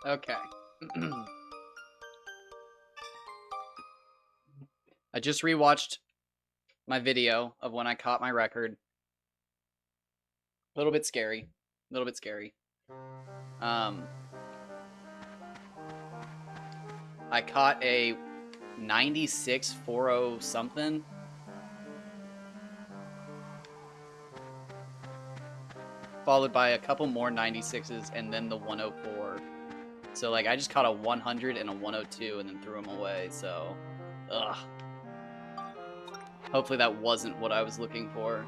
Okay. I just rewatched my video of when I caught my record. A little bit scary. A little bit scary. I caught a 96.40 something. Followed by a couple more 96s and then the 104. So like I just caught a 100 and a 102 and then threw them away. So, ugh. Hopefully that wasn't what I was looking for.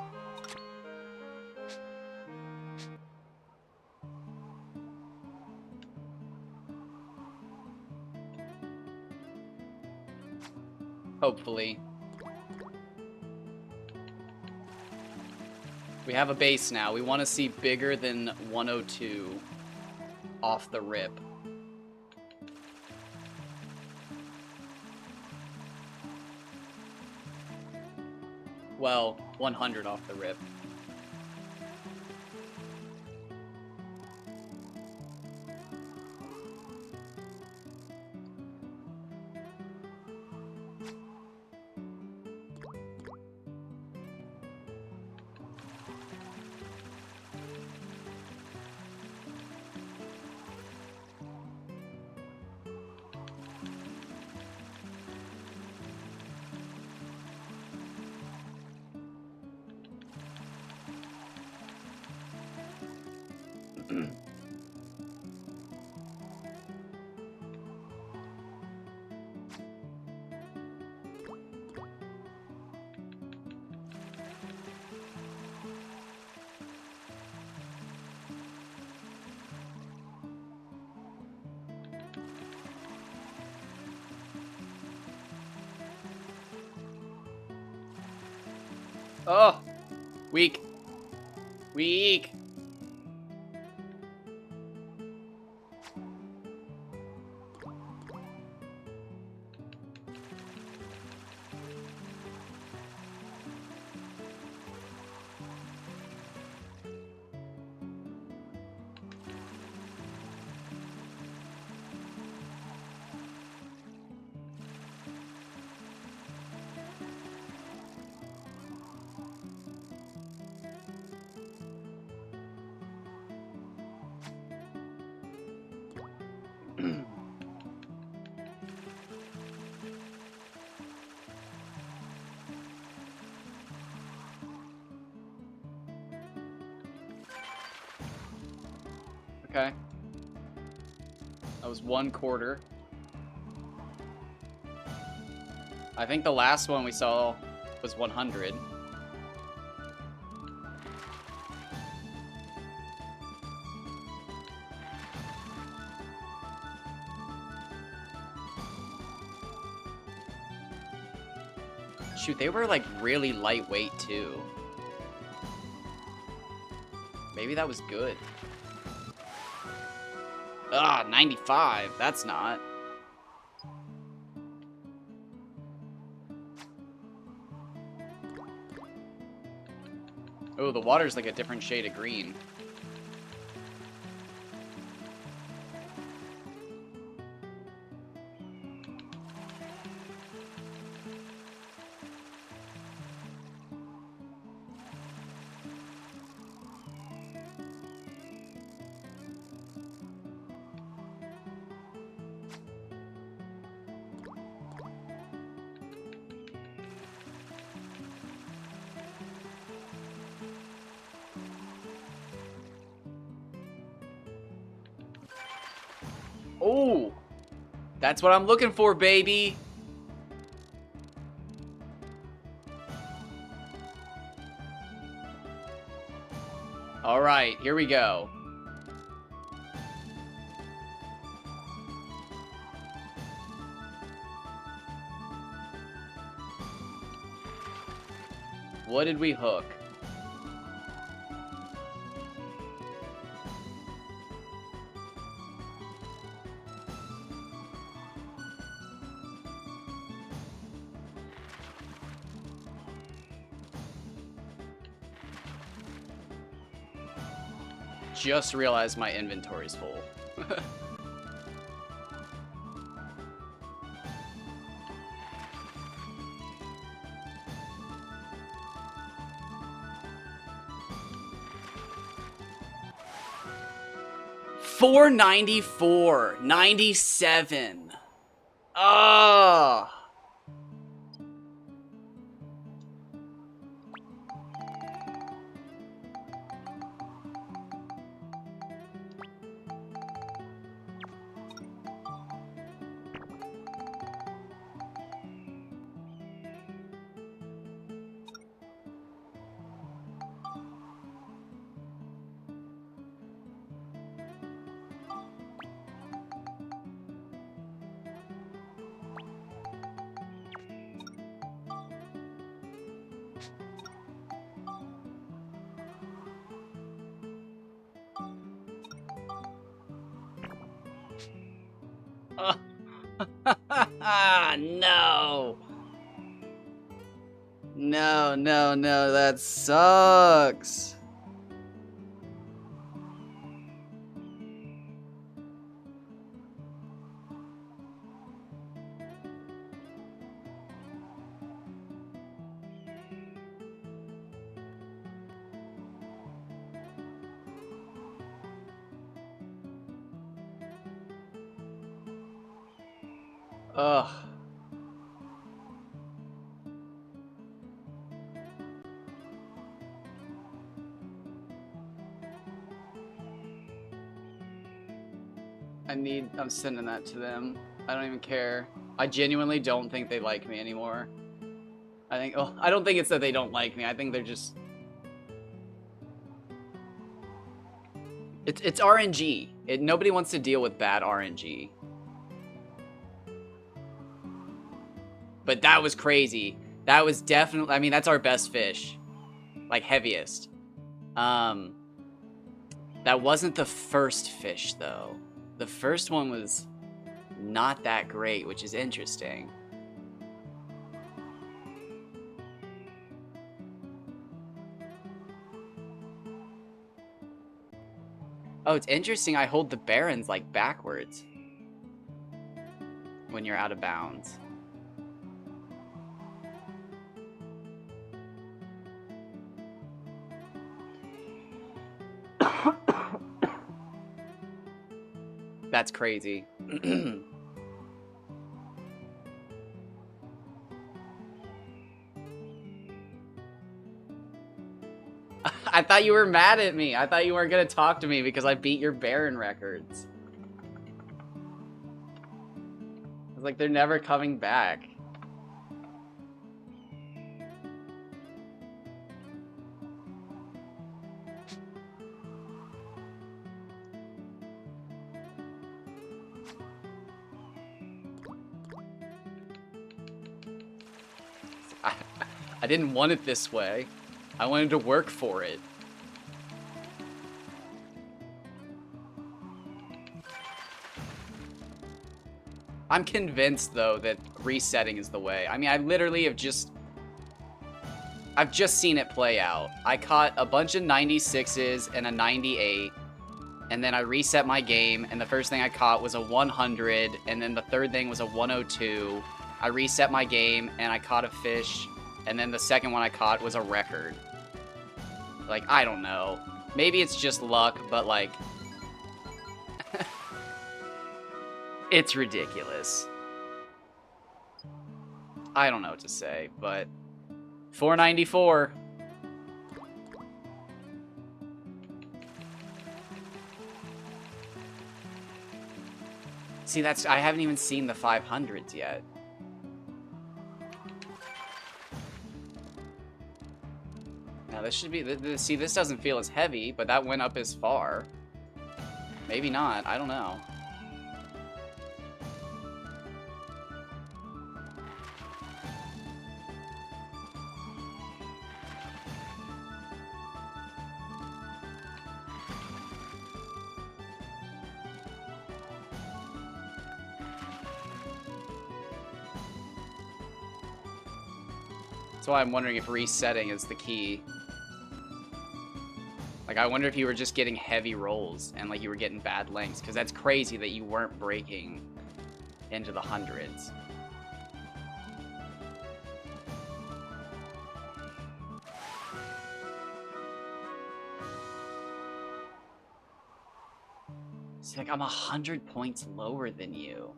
Hopefully. We have a base now. We want to see bigger than 102 off the rip. Well, 100 off the rip. Oh, weak. Weak. Okay. That was 1/4. I think the last one we saw was 100. Shoot, they were like really lightweight too. Maybe that was good. Ah, 95. That's not. Oh, the water's like a different shade of green. Oh, that's what I'm looking for, baby. All right, here we go. What did we hook? Just realized my inventory's full. 494, 97. Oh. No. No, no, no, that sucks. Ugh. I'm sending that to them. I don't even care. I genuinely don't think they like me anymore. I don't think it's that they don't like me. I think they're just... It's RNG. Nobody wants to deal with bad RNG. But that was crazy. That was definitely... I mean, that's our best fish. Like, heaviest. That wasn't the first fish, though. The first one was not that great, which is interesting. Oh, it's interesting. I hold the barons, like, backwards when you're out of bounds. That's crazy. I thought you were mad at me. I thought you weren't gonna talk to me because I beat your Baron records. I was like, they're never coming back. I didn't want it this way. I wanted to work for it. I'm convinced, though, that resetting is the way. I mean, I literally have just... I've just seen it play out. I caught a bunch of 96s and a 98, and then I reset my game, and the first thing I caught was a 100, and then the third thing was a 102. I reset my game, and I caught a fish, and then the second one I caught was a record. Like, I don't know. Maybe it's just luck, but, like... it's ridiculous. I don't know what to say, but... 494. See, I haven't even seen the 500s yet. Now, this should be... See, this doesn't feel as heavy, but that went up as far. Maybe not. I don't know. That's why I'm wondering if resetting is the key. Like, I wonder if you were just getting heavy rolls and, like, you were getting bad lengths. Because that's crazy that you weren't breaking into the hundreds. It's like I'm 100 points lower than you.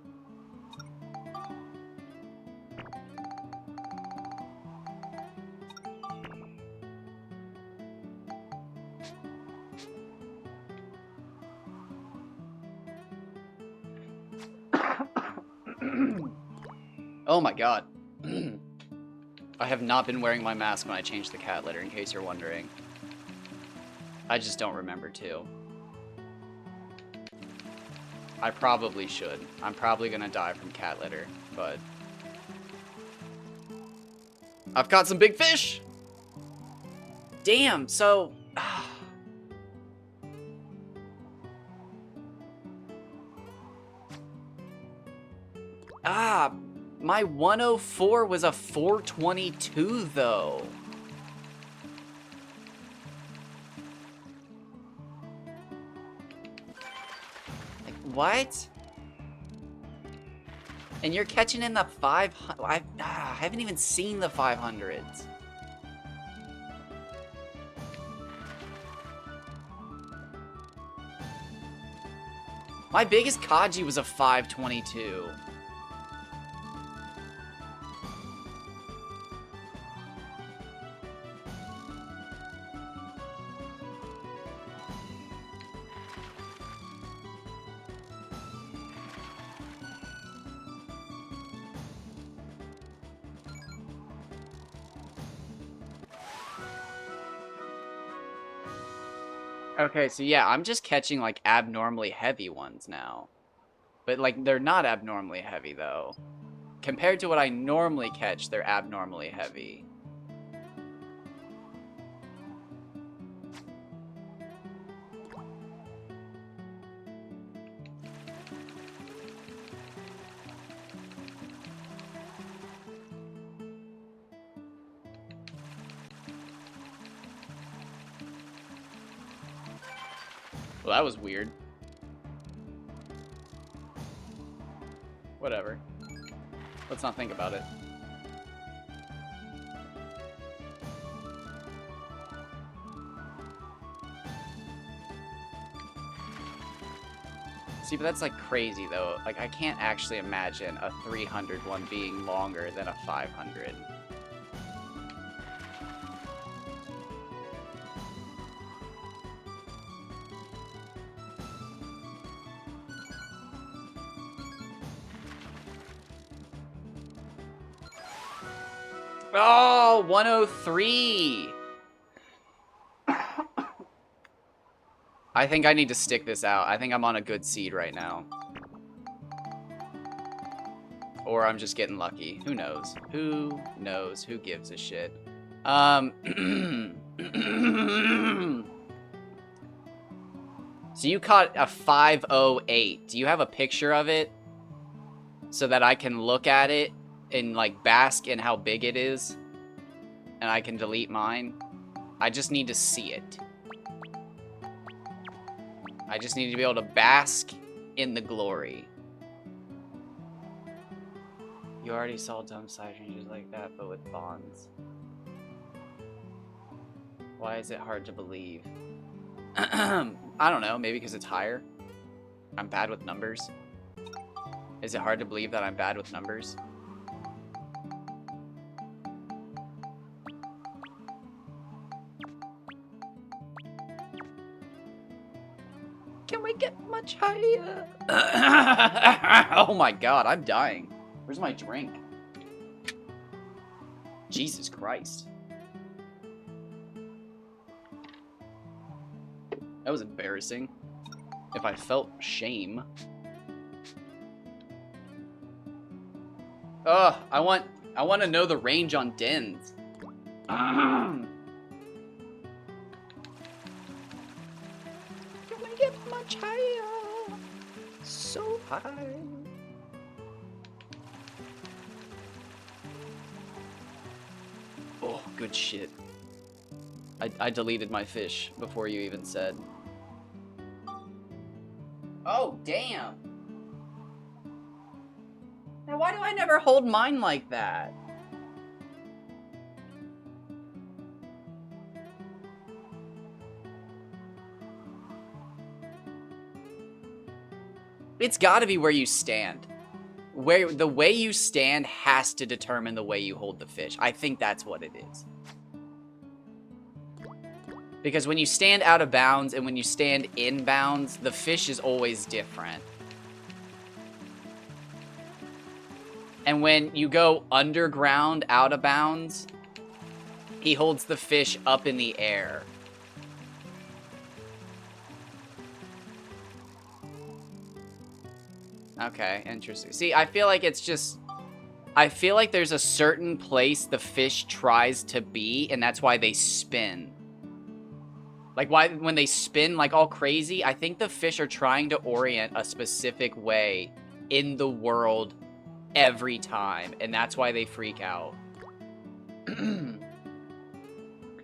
Oh my god. I have not been wearing my mask when I changed the cat litter, in case you're wondering. I just don't remember to. I probably should. I'm probably gonna die from cat litter, but... I've caught some big fish! Damn, so... My 104 was a 422, though. Like, what? And you're catching in the 500... I haven't even seen the 500s. My biggest Kaji was a 522. Okay, so yeah, I'm just catching, like, abnormally heavy ones now. But, like, they're not abnormally heavy, though. Compared to what I normally catch, they're abnormally heavy. Well, that was weird. Whatever. Let's not think about it. See, but that's like crazy though. Like, I can't actually imagine a 300 one being longer than a 500. Oh, 103. I think I need to stick this out. I think I'm on a good seed right now. Or I'm just getting lucky. Who knows? Who knows? Who gives a shit? So you caught a 508. Do you have a picture of it? So that I can look at it and, like, bask in how big it is? And I can delete mine? I just need to see it. I just need to be able to bask in the glory. You already saw dumb side ranges like that, but with bonds. Why is it hard to believe? I don't know, maybe because it's higher. I'm bad with numbers. Is it hard to believe that I'm bad with numbers? Can we get much higher? Oh my god, I'm dying. Where's my drink? Jesus Christ. That was embarrassing. If I felt shame. Ugh, I want to know the range on dens. Can we get much higher? So high. Oh, good shit. I deleted my fish before you even said. Oh, damn. Now, why do I never hold mine like that? It's gotta be where you stand. The way you stand has to determine the way you hold the fish. I think that's what it is. Because when you stand out of bounds and when you stand in bounds, the fish is always different. And when you go underground out of bounds, he holds the fish up in the air. Okay, interesting. See, I feel like it's just... I feel like there's a certain place the fish tries to be, and that's why they spin. Like, when they spin, like, all crazy, I think the fish are trying to orient a specific way in the world every time, and that's why they freak out.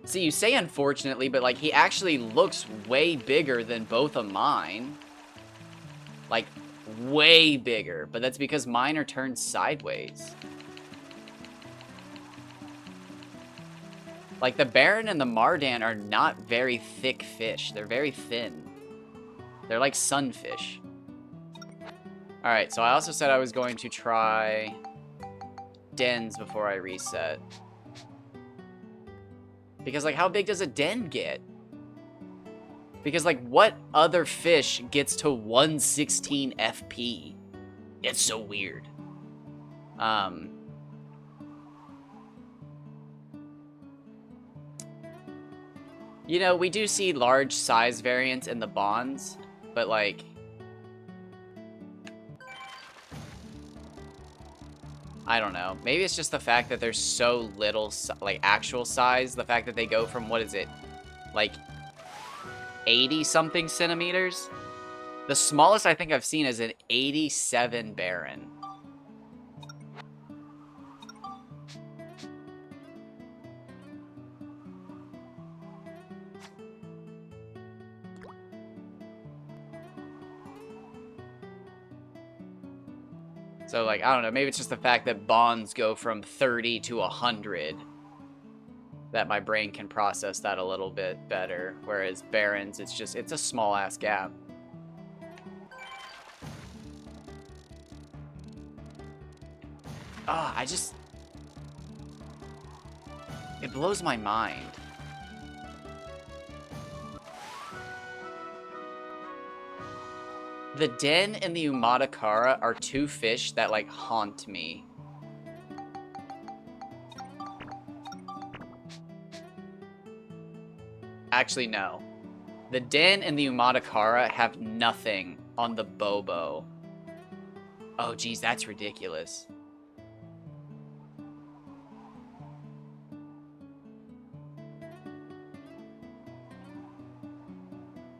See, you say unfortunately, but, like, he actually looks way bigger than both of mine. Like, way bigger, but that's because mine are turned sideways. Like, the Baron and the Mardan are not very thick fish. They're very thin. They're like sunfish. Alright, so I also said I was going to try dens before I reset. Because, like, how big does a den get? Because, like, what other fish gets to 116 FP? It's so weird. You know, we do see large size variants in the bonds, but, like... I don't know. Maybe it's just the fact that there's so little, like, actual size. The fact that they go from, what is it? Like, 80-something centimeters? The smallest I think I've seen is an 87 Baron. So, like, I don't know. Maybe it's just the fact that bonds go from 30 to 100. That my brain can process that a little bit better. Whereas Barons, it's a small-ass gap. Ah, it blows my mind. The Den and the Umatakara are two fish that, like, haunt me. Actually, no. The Den and the Umatakara have nothing on the Bobo. Oh, geez, that's ridiculous.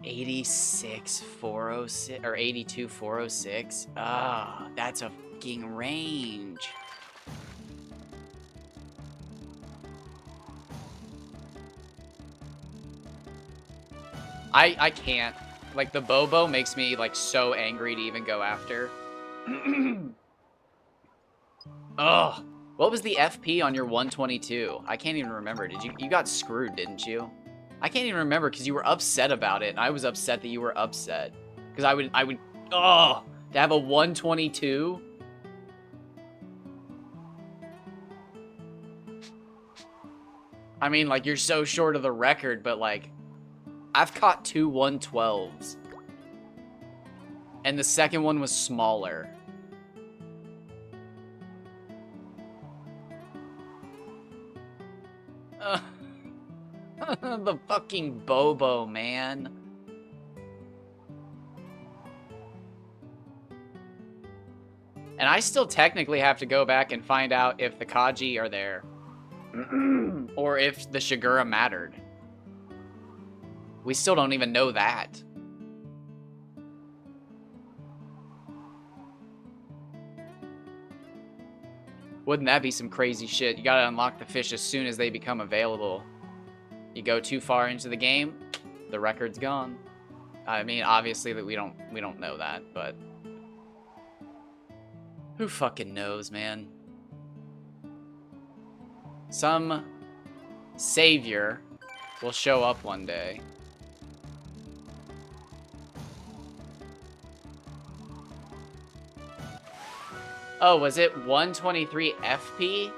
$86,406 or $82,406. Ah, that's a fucking range. I can't. Like, the Bobo makes me, like, so angry to even go after. Ugh. What was the FP on your 122? I can't even remember. You got screwed, didn't you? I can't even remember because you were upset about it, and I was upset that you were upset. Because I would, oh, to have a 122? I mean, like, you're so short of the record, but, like, I've caught 2 112s. And the second one was smaller. The fucking Bobo, man. And I still technically have to go back and find out if the Kaji are there. Or if the Shigura mattered. We still don't even know that. Wouldn't that be some crazy shit? You gotta unlock the fish as soon as they become available. You go too far into the game, the record's gone. I mean, obviously that we don't know that, but who fucking knows, man? Some savior will show up one day. Oh, was it 123 FP?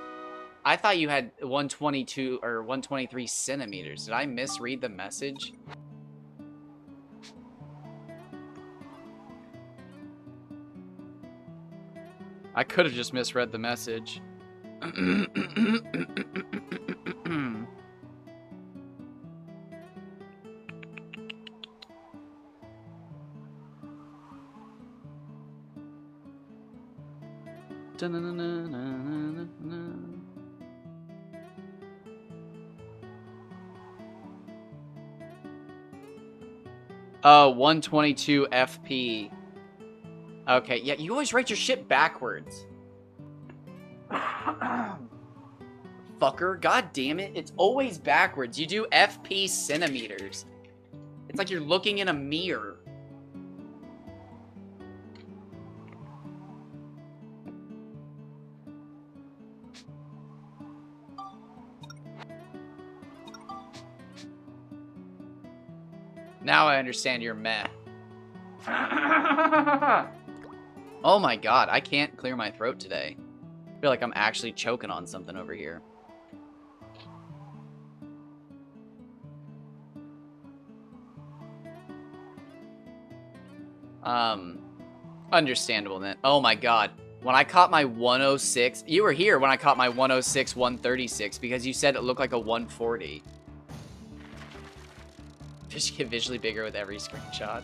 I thought you had 122 or 123 centimeters. Did I misread the message? I could have just misread the message. 122 FP. Okay, yeah, you always write your shit backwards. Fucker, god damn it, it's always backwards. You do FP centimeters. It's like you're looking in a mirror. Now I understand your meh. Oh my god, I can't clear my throat today. I feel like I'm actually choking on something over here. Understandable then. Oh my god. When I caught my 106, you were here when I caught my 106, 136 because you said it looked like a 140. Fish get visually bigger with every screenshot.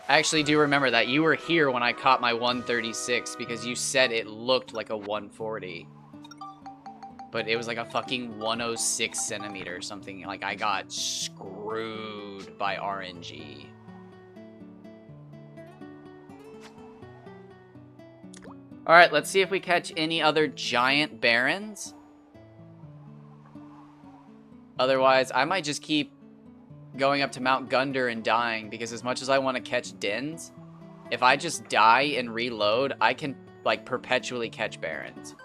I actually do remember that. You were here when I caught my 136 because you said it looked like a 140. But it was like a fucking 106 centimeter or something. Like, I got screwed by RNG. Alright, let's see if we catch any other giant barons. Otherwise, I might just keep going up to Mount Gunder and dying, because as much as I want to catch Dins, if I just die and reload, I can, like, perpetually catch barons.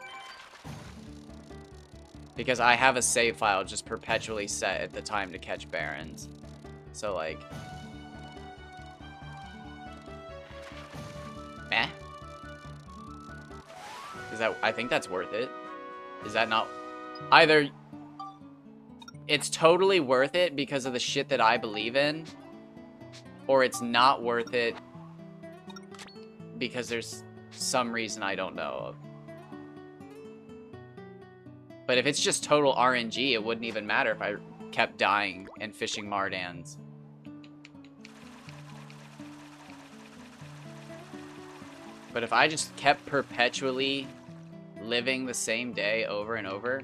Because I have a save file just perpetually set at the time to catch barons. So, like... meh? Is that... I think that's worth it. Is that not... Either... it's totally worth it because of the shit that I believe in, or it's not worth it because there's some reason I don't know of. But if it's just total RNG, it wouldn't even matter if I kept dying and fishing Mardans. But if I just kept perpetually living the same day over and over,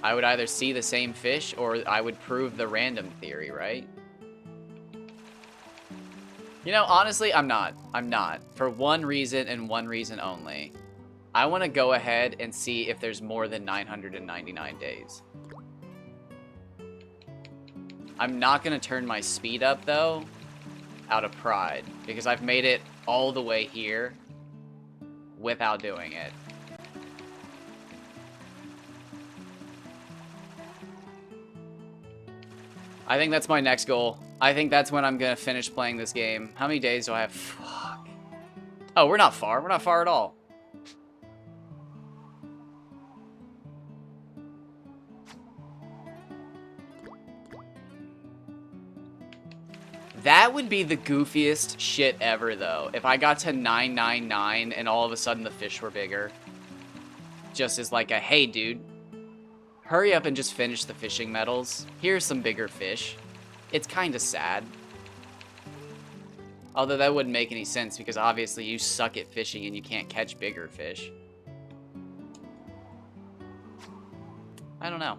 I would either see the same fish or I would prove the random theory, right? You know, honestly, I'm not. I'm not. For one reason and one reason only. I want to go ahead and see if there's more than 999 days. I'm not going to turn my speed up, though, out of pride, because I've made it all the way here without doing it. I think that's my next goal. I think that's when I'm going to finish playing this game. How many days do I have? Fuck. Oh, we're not far. We're not far at all. That would be the goofiest shit ever, though. If I got to 999 and all of a sudden the fish were bigger. Just as like a, hey, dude, hurry up and just finish the fishing medals. Here's some bigger fish. It's kind of sad. Although that wouldn't make any sense because obviously you suck at fishing and you can't catch bigger fish. I don't know.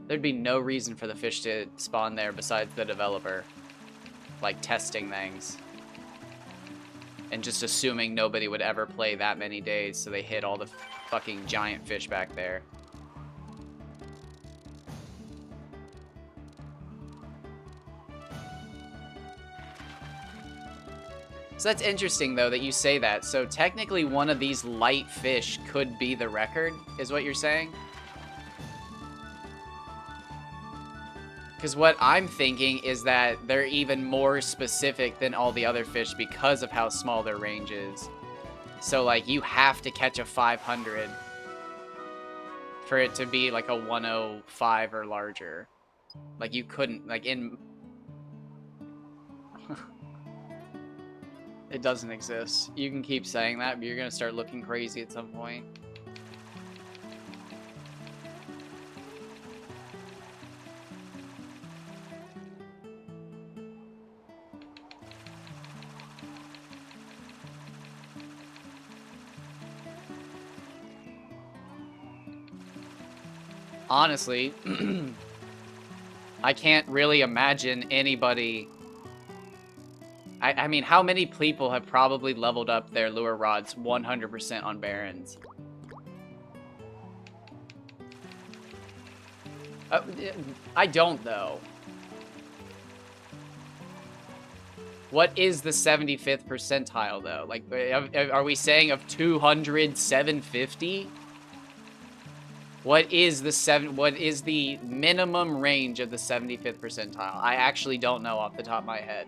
There'd be no reason for the fish to spawn there besides the developer. Like testing things. And just assuming nobody would ever play that many days, so they hit all the fucking giant fish back there. So that's interesting, though, that you say that. So technically one of these light fish could be the record, is what you're saying? Because what I'm thinking is that they're even more specific than all the other fish because of how small their range is. So, like, you have to catch a 500 for it to be, like, a 105 or larger. Like, you couldn't, like, in... It doesn't exist. You can keep saying that, but you're gonna start looking crazy at some point. Honestly, I can't really imagine anybody... I mean, how many people have probably leveled up their lure rods 100% on Barons? I don't, though. What is the 75th percentile, though? Like, are we saying of 200, 750? What is the minimum range of the 75th percentile? I actually don't know off the top of my head.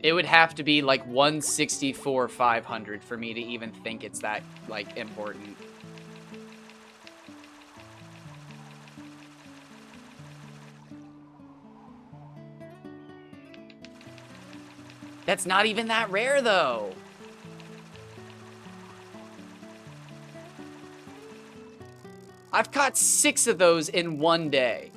It would have to be like 164, 500 for me to even think it's that, like, important. That's not even that rare, though. I've caught 6 of those in one day.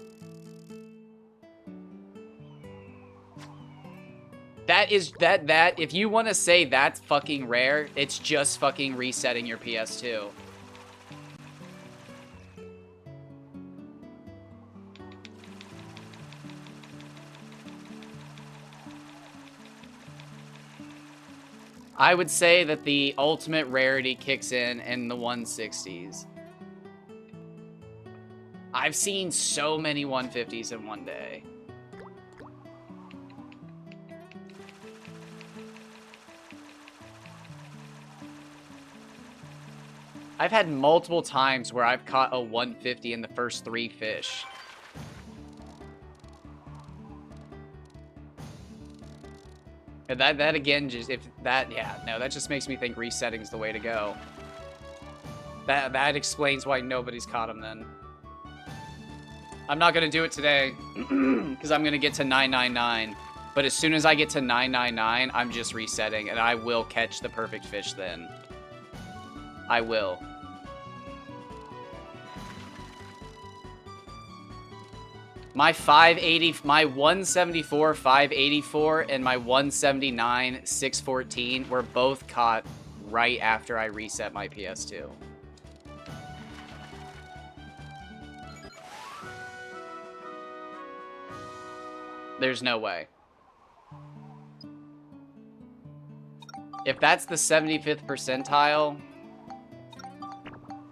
That is, if you want to say that's fucking rare, it's just fucking resetting your PS2. I would say that the ultimate rarity kicks in the 160s. I've seen so many 150s in one day. I've had multiple times where I've caught a 150 in the first 3 fish. And that again, just that just makes me think resetting's the way to go. That explains why nobody's caught them then. I'm not gonna do it today because I'm gonna get to 999. But as soon as I get to 999, I'm just resetting, and I will catch the perfect fish then. I will. My 580, my 174, 584, and my 179, 614 were both caught right after I reset my PS2. There's no way. If that's the 75th percentile,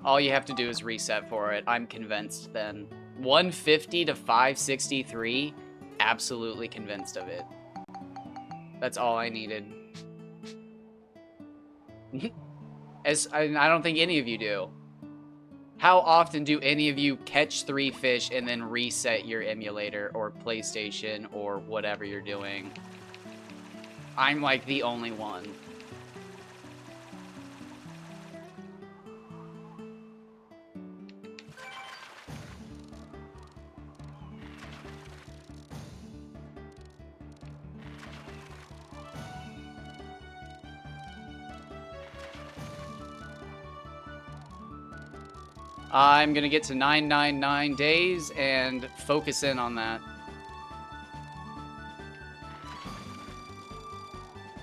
all you have to do is reset for it. I'm convinced then. 150 to 563, absolutely convinced of it. That's all I needed. I don't think any of you do. How often do any of you catch 3 fish and then reset your emulator or PlayStation or whatever you're doing? I'm like the only one. I'm gonna get to 999 days and focus in on that.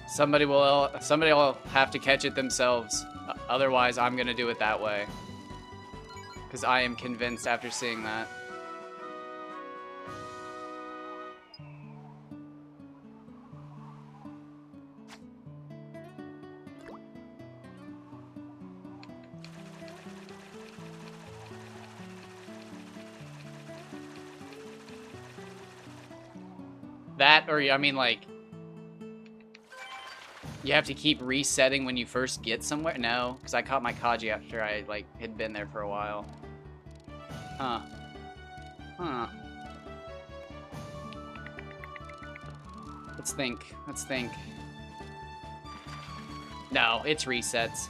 Somebody will have to catch it themselves. Otherwise, I'm gonna do it that way. Because I am convinced after seeing that. That, or, I mean, like, you have to keep resetting when you first get somewhere? No, because I caught my Kaji after I, like, had been there for a while. Huh. Huh. Let's think. Let's think. No, it's resets.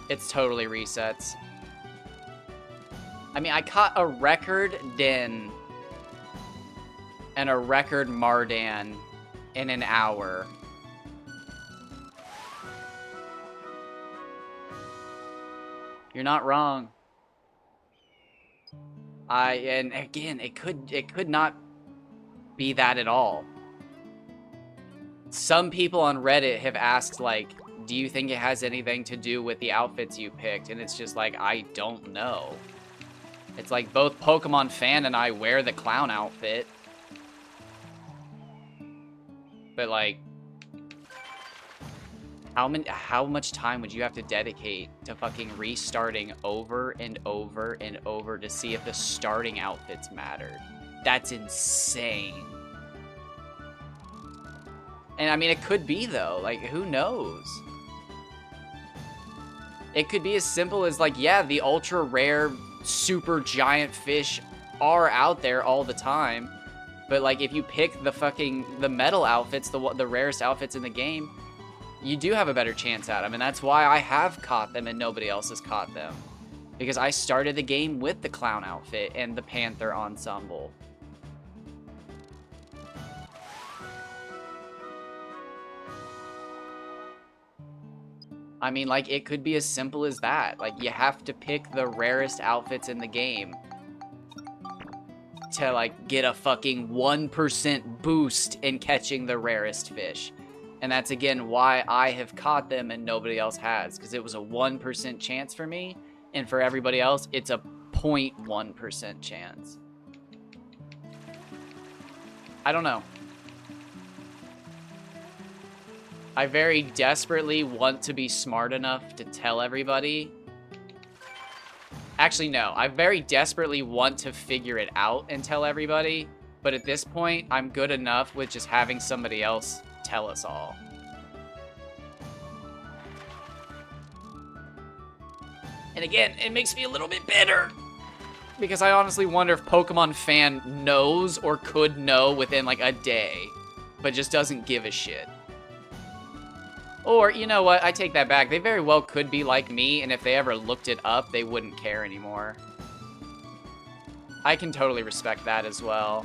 It's totally resets. I mean, I caught a record Din and a record Mardan in an hour. You're not wrong. And again, it could not be that at all. Some people on Reddit have asked, like, do you think it has anything to do with the outfits you picked? And it's just like, I don't know. It's like both Pokemon Fan and I wear the clown outfit. But like, how much time would you have to dedicate to fucking restarting over and over and over to see if the starting outfits mattered? That's insane. And I mean, it could be though, like, who knows? It could be as simple as like, yeah, the ultra rare super giant fish are out there all the time. But like, if you pick the metal outfits, the rarest outfits in the game, you do have a better chance at them. And that's why I have caught them and nobody else has caught them. Because I started the game with the clown outfit and the panther ensemble. I mean, like, it could be as simple as that. Like, you have to pick the rarest outfits in the game to, like, get a fucking 1% boost in catching the rarest fish. And that's, again, why I have caught them and nobody else has. Because it was a 1% chance for me, and for everybody else, it's a 0.1% chance. I don't know. I very desperately want to be smart enough to tell everybody. Actually, no. I very desperately want to figure it out and tell everybody. But at this point, I'm good enough with just having somebody else tell us all. And again, it makes me a little bit bitter. Because I honestly wonder if Pokemon Fan knows or could know within like a day. But just doesn't give a shit. Or, you know what, I take that back. They very well could be like me, and if they ever looked it up, they wouldn't care anymore. I can totally respect that as well.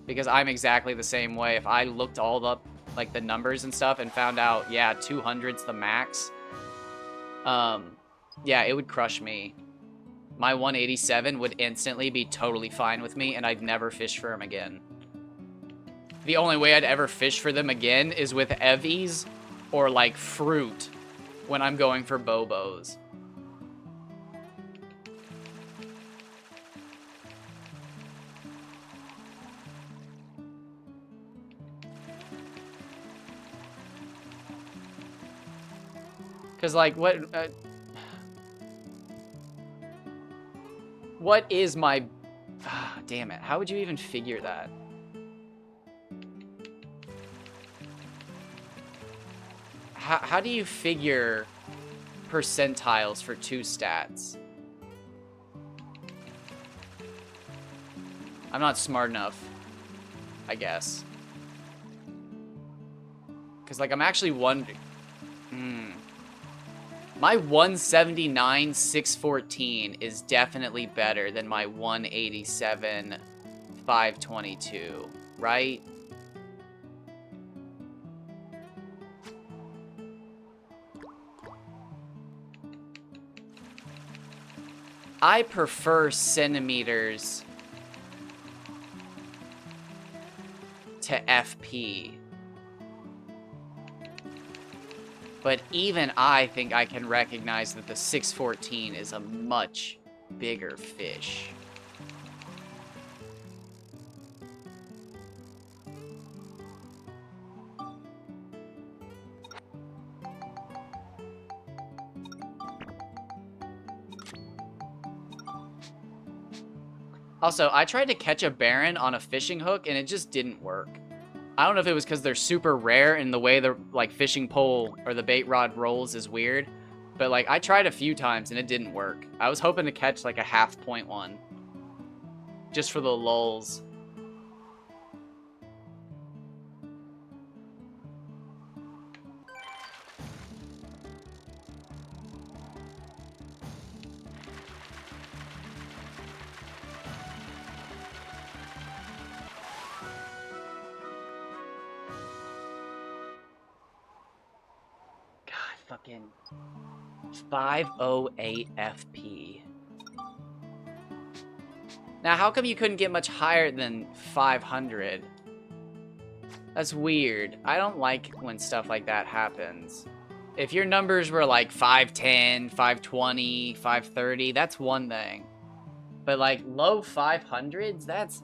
Because I'm exactly the same way. If I looked all up, like, the numbers and stuff and found out, yeah, 200's the max, yeah, it would crush me. My 187 would instantly be totally fine with me, and I'd never fish for them again. The only way I'd ever fish for them again is with Eevees, or like fruit when I'm going for Bobos. Cause like what is my, damn it, how would you even figure that? How do you figure percentiles for two stats? I'm not smart enough, I guess. Because, like, I'm actually wondering... My 179 614 is definitely better than my 187 522, right? I prefer centimeters to FP. But even I think I can recognize that the 614 is a much bigger fish. Also, I tried to catch a Baron on a fishing hook and it just didn't work. I don't know if it was because they're super rare and the way the like fishing pole or the bait rod rolls is weird, but like I tried a few times and it didn't work. I was hoping to catch like a 0.5 one, just for the lulz. fucking 508 FP. Now, how come you couldn't get much higher than 500? That's weird. I don't like when stuff like that happens. If your numbers were like 510, 520, 530, that's one thing. But like low 500s, that's...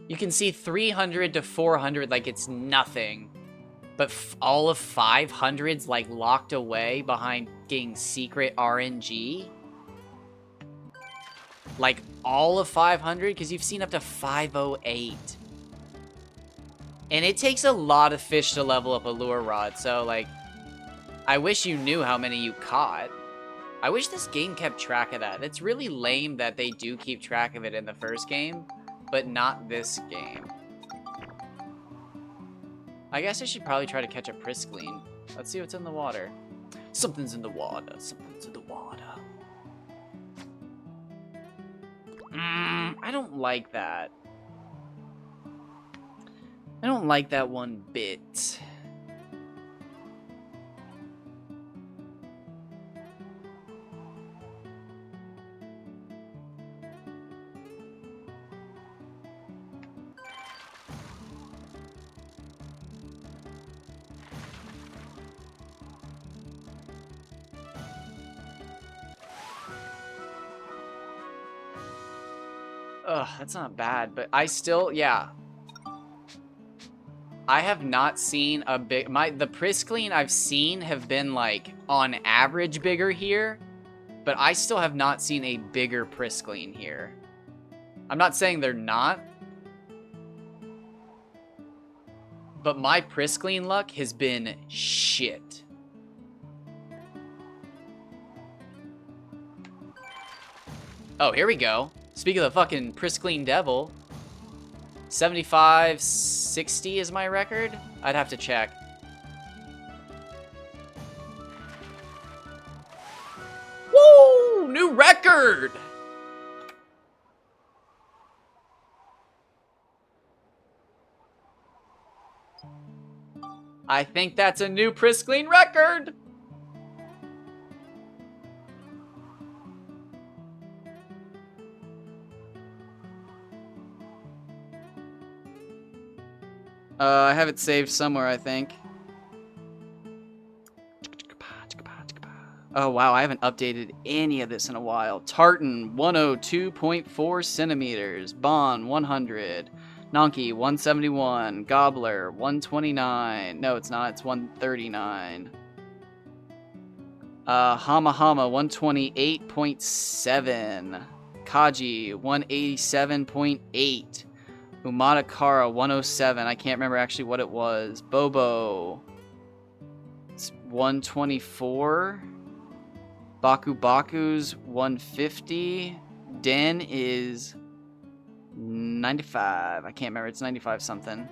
You can see 300 to 400 like it's nothing. But all of 500's like locked away behind getting secret RNG. Like all of 500, because you've seen up to 508. And it takes a lot of fish to level up a lure rod, so like, I wish you knew how many you caught. I wish this game kept track of that. It's really lame that they do keep track of it in the first game, but not this game. I guess I should probably try to catch a Priscline. Let's see what's in the water. Something's in the water. Something's in the water. I don't like that. I don't like that one bit. Ugh, that's not bad, but I still, yeah. I have not seen a big, the Priscline I've seen have been like, on average bigger here, but I still have not seen a bigger Priscline here. I'm not saying they're not, but my Priscline luck has been shit. Oh, here we go. Speaking of the fucking Priscline Devil, 75-60 is my record? I'd have to check. Woo! New record! I think that's a new Priscline record! I have it saved somewhere, I think. Oh, wow, I haven't updated any of this in a while. Tartan, 102.4 centimeters. Bon, 100. Nonky, 171. Gobbler, 129. No, it's not. It's 139. Hama Hama, 128.7. Kaji, 187.8. Umatakara 107. I can't remember actually what it was. Bobo. It's 124. Baku Baku's 150. Den is 95. I can't remember. It's 95 something.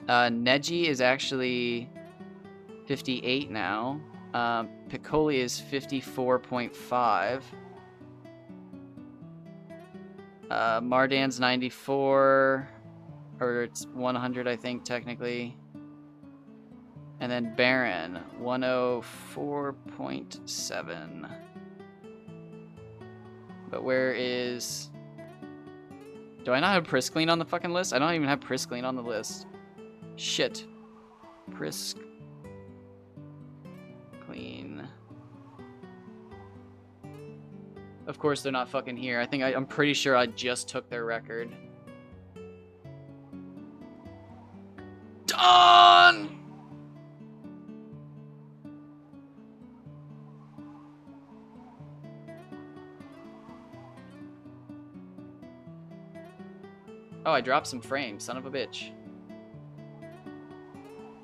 Neji is actually 58 now. Piccoli is 54.5. Mardan's 94, or it's 100, I think, technically. And then Baron, 104.7. But where is... Do I not have Priscline on the fucking list? I don't even have Priscline on the list. Shit. Priscline. Of course they're not fucking here. I'm pretty sure I just took their record. Done! Oh, I dropped some frames, son of a bitch.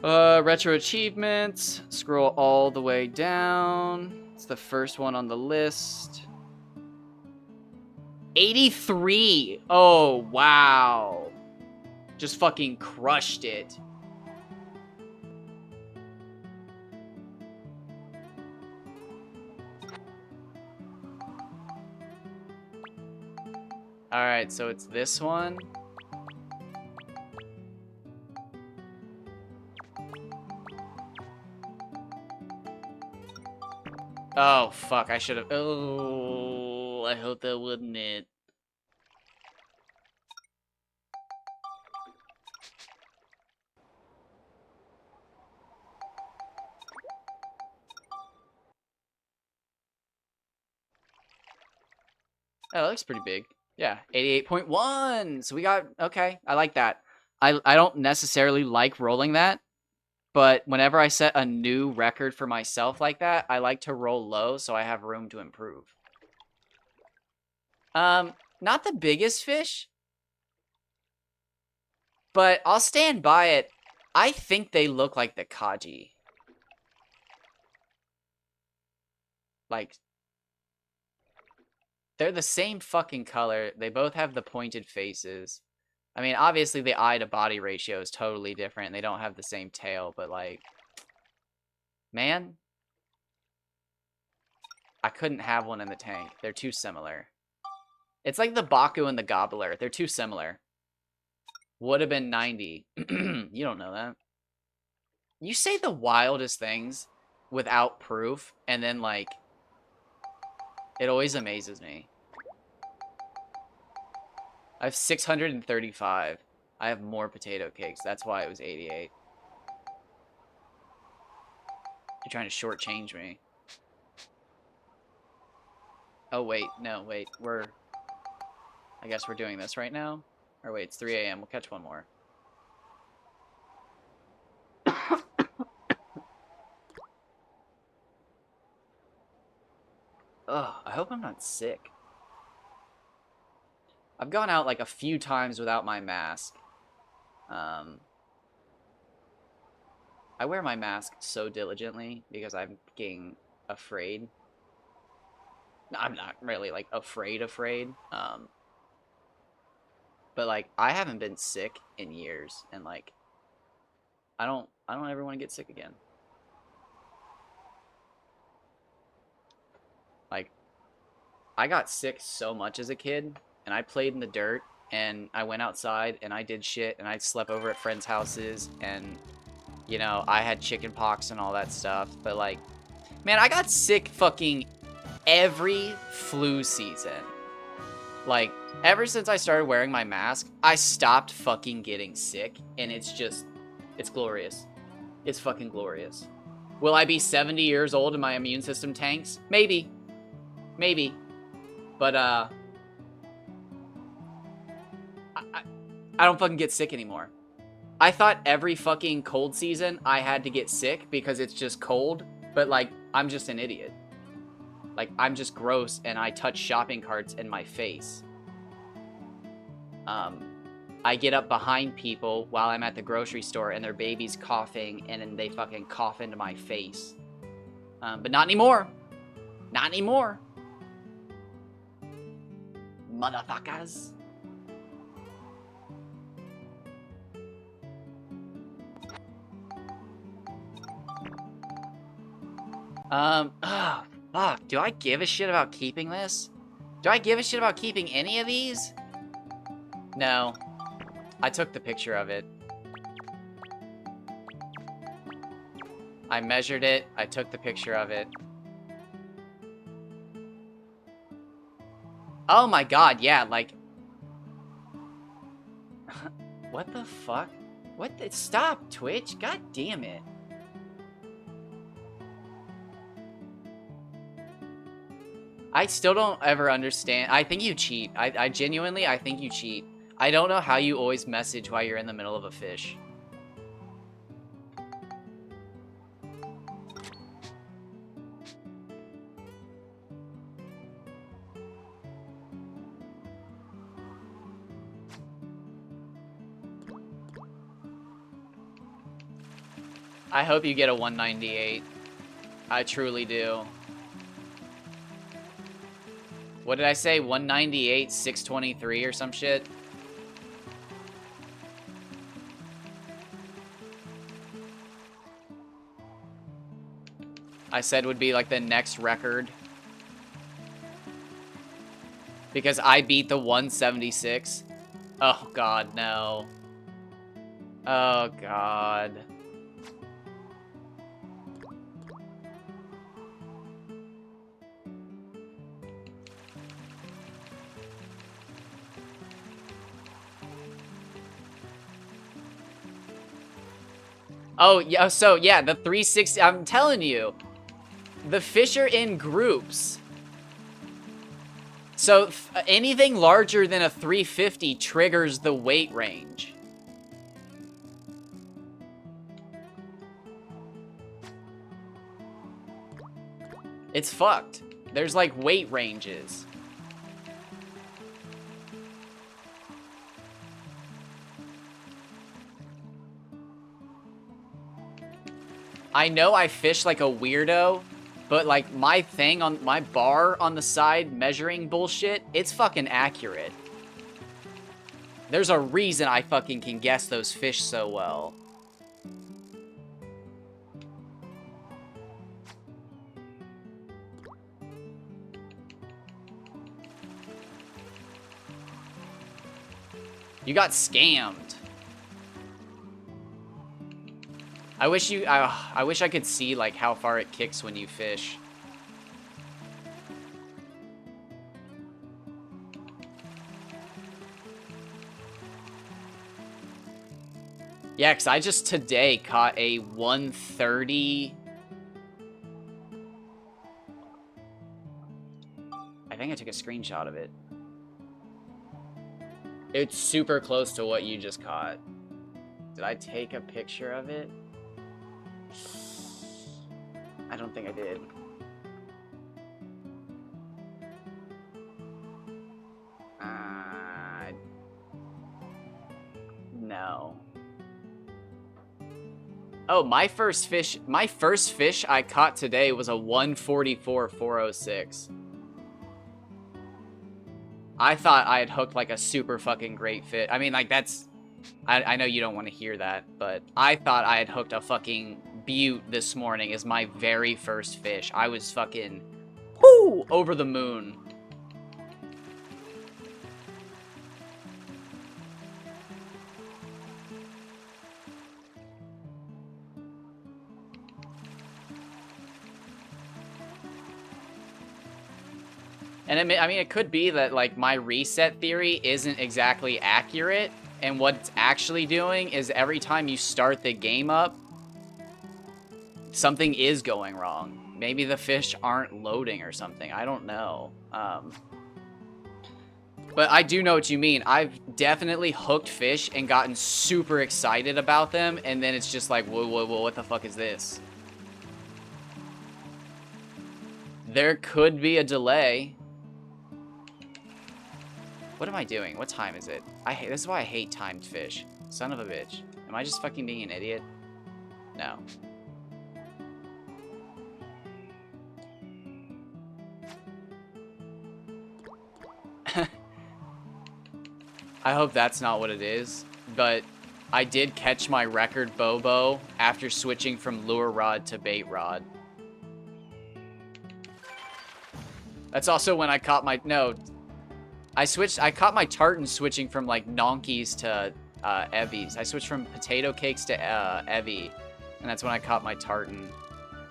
Retro achievements. Scroll all the way down. It's the first one on the list. 83! Oh, wow. Just fucking crushed it. Alright, so it's this one. Oh, fuck, I should have... Oh, I hope that wasn't it. Oh, that looks pretty big. Yeah, 88.1. So we got... Okay, I like that. I don't necessarily like rolling that, but whenever I set a new record for myself like that, I like to roll low so I have room to improve. Not the biggest fish, but I'll stand by it. I think they look like the Kaji. Like, they're the same fucking color. They both have the pointed faces. I mean, obviously the eye to body ratio is totally different. They don't have the same tail, but like, man, I couldn't have one in the tank. They're too similar. It's like the Baku and the Gobbler. They're too similar. Would have been 90. You don't know that. You say the wildest things without proof, and then, like, it always amazes me. I have 635. I have more potato cakes. That's why it was 88. You're trying to shortchange me. Oh, wait. No, wait. I guess we're doing this right now? Or wait, it's 3 a.m. We'll catch one more. Ugh, I hope I'm not sick. I've gone out like a few times without my mask. I wear my mask so diligently because I'm getting afraid. I'm not really like afraid. But like I haven't been sick in years, and like I don't ever want to get sick again. Like I got sick so much as a kid, and I played in the dirt, and I went outside and I did shit, and I slept over at friends' houses, and you know, I had chicken pox and all that stuff. But like, man, I got sick fucking every flu season. Like, ever since I started wearing my mask, I stopped fucking getting sick, and it's just, it's glorious. It's fucking glorious. Will I be 70 years old and my immune system tanks? Maybe. Maybe. But, I don't fucking get sick anymore. I thought every fucking cold season I had to get sick because it's just cold, but, like, I'm just an idiot. Like, I'm just gross, and I touch shopping carts in my face. I get up behind people while I'm at the grocery store, and their baby's coughing, and then they fucking cough into my face. But not anymore. Not anymore. Motherfuckers. Oh, fuck. Do I give a shit about keeping this? Do I give a shit about keeping any of these? No. I took the picture of it. I measured it. I took the picture of it. Oh my god, yeah, like... What the fuck? What the... Stop, Twitch. God damn it. I still don't ever understand. I think you cheat. I genuinely, I think you cheat. I don't know how you always message while you're in the middle of a fish. I hope you get a 198. I truly do. What did I say? 198, 623 or some shit? I said would be like the next record. Because I beat the 176? Oh, God, no. Oh, God. Oh, yeah, so, yeah, the 360, I'm telling you. The fish are in groups. So, anything larger than a 350 triggers the weight range. It's fucked. There's, like, weight ranges. I know I fish like a weirdo, but, like, my thing on my bar on the side measuring bullshit, it's fucking accurate. There's a reason I fucking can guess those fish so well. You got scammed. I wish I could see, like, how far it kicks when you fish. Yeah, because I just today caught a 130. I think I took a screenshot of it. It's super close to what you just caught. Did I take a picture of it? I don't think I did. No. Oh, my first fish I caught today was a 144.406. I thought I had hooked like a super fucking great fish. I mean, like, that's... I know you don't want to hear that, but I thought I had hooked a fucking butte this morning as my very first fish. I was fucking... whoo! Over the moon. And I mean, it could be that, like, my reset theory isn't exactly accurate, and what it's actually doing is every time you start the game up, something is going wrong. Maybe the fish aren't loading or something. I don't know. But I do know what you mean. I've definitely hooked fish and gotten super excited about them, and then it's just like, whoa, whoa, whoa, what the fuck is this? There could be a delay. What am I doing? What time is it? This is why I hate timed fish. Son of a bitch. Am I just fucking being an idiot? No. I hope that's not what it is, but I did catch my record Bobo after switching from lure rod to bait rod. That's also when I caught my... No. I caught my tartan switching from, like, nonkies to evies. I switched from potato cakes to evie, and that's when I caught my tartan.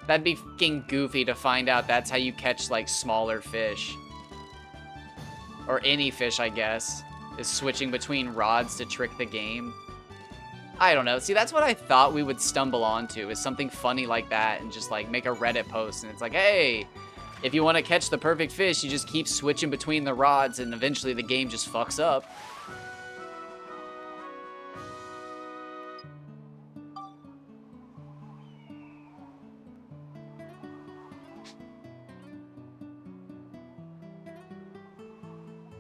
That'd be fucking goofy to find out that's how you catch, like, smaller fish. Or any fish, I guess, is switching between rods to trick the game. I don't know. See, that's what I thought we would stumble onto, is something funny like that, and just, like, make a Reddit post, and it's like, hey... If you want to catch the perfect fish, you just keep switching between the rods, and eventually the game just fucks up.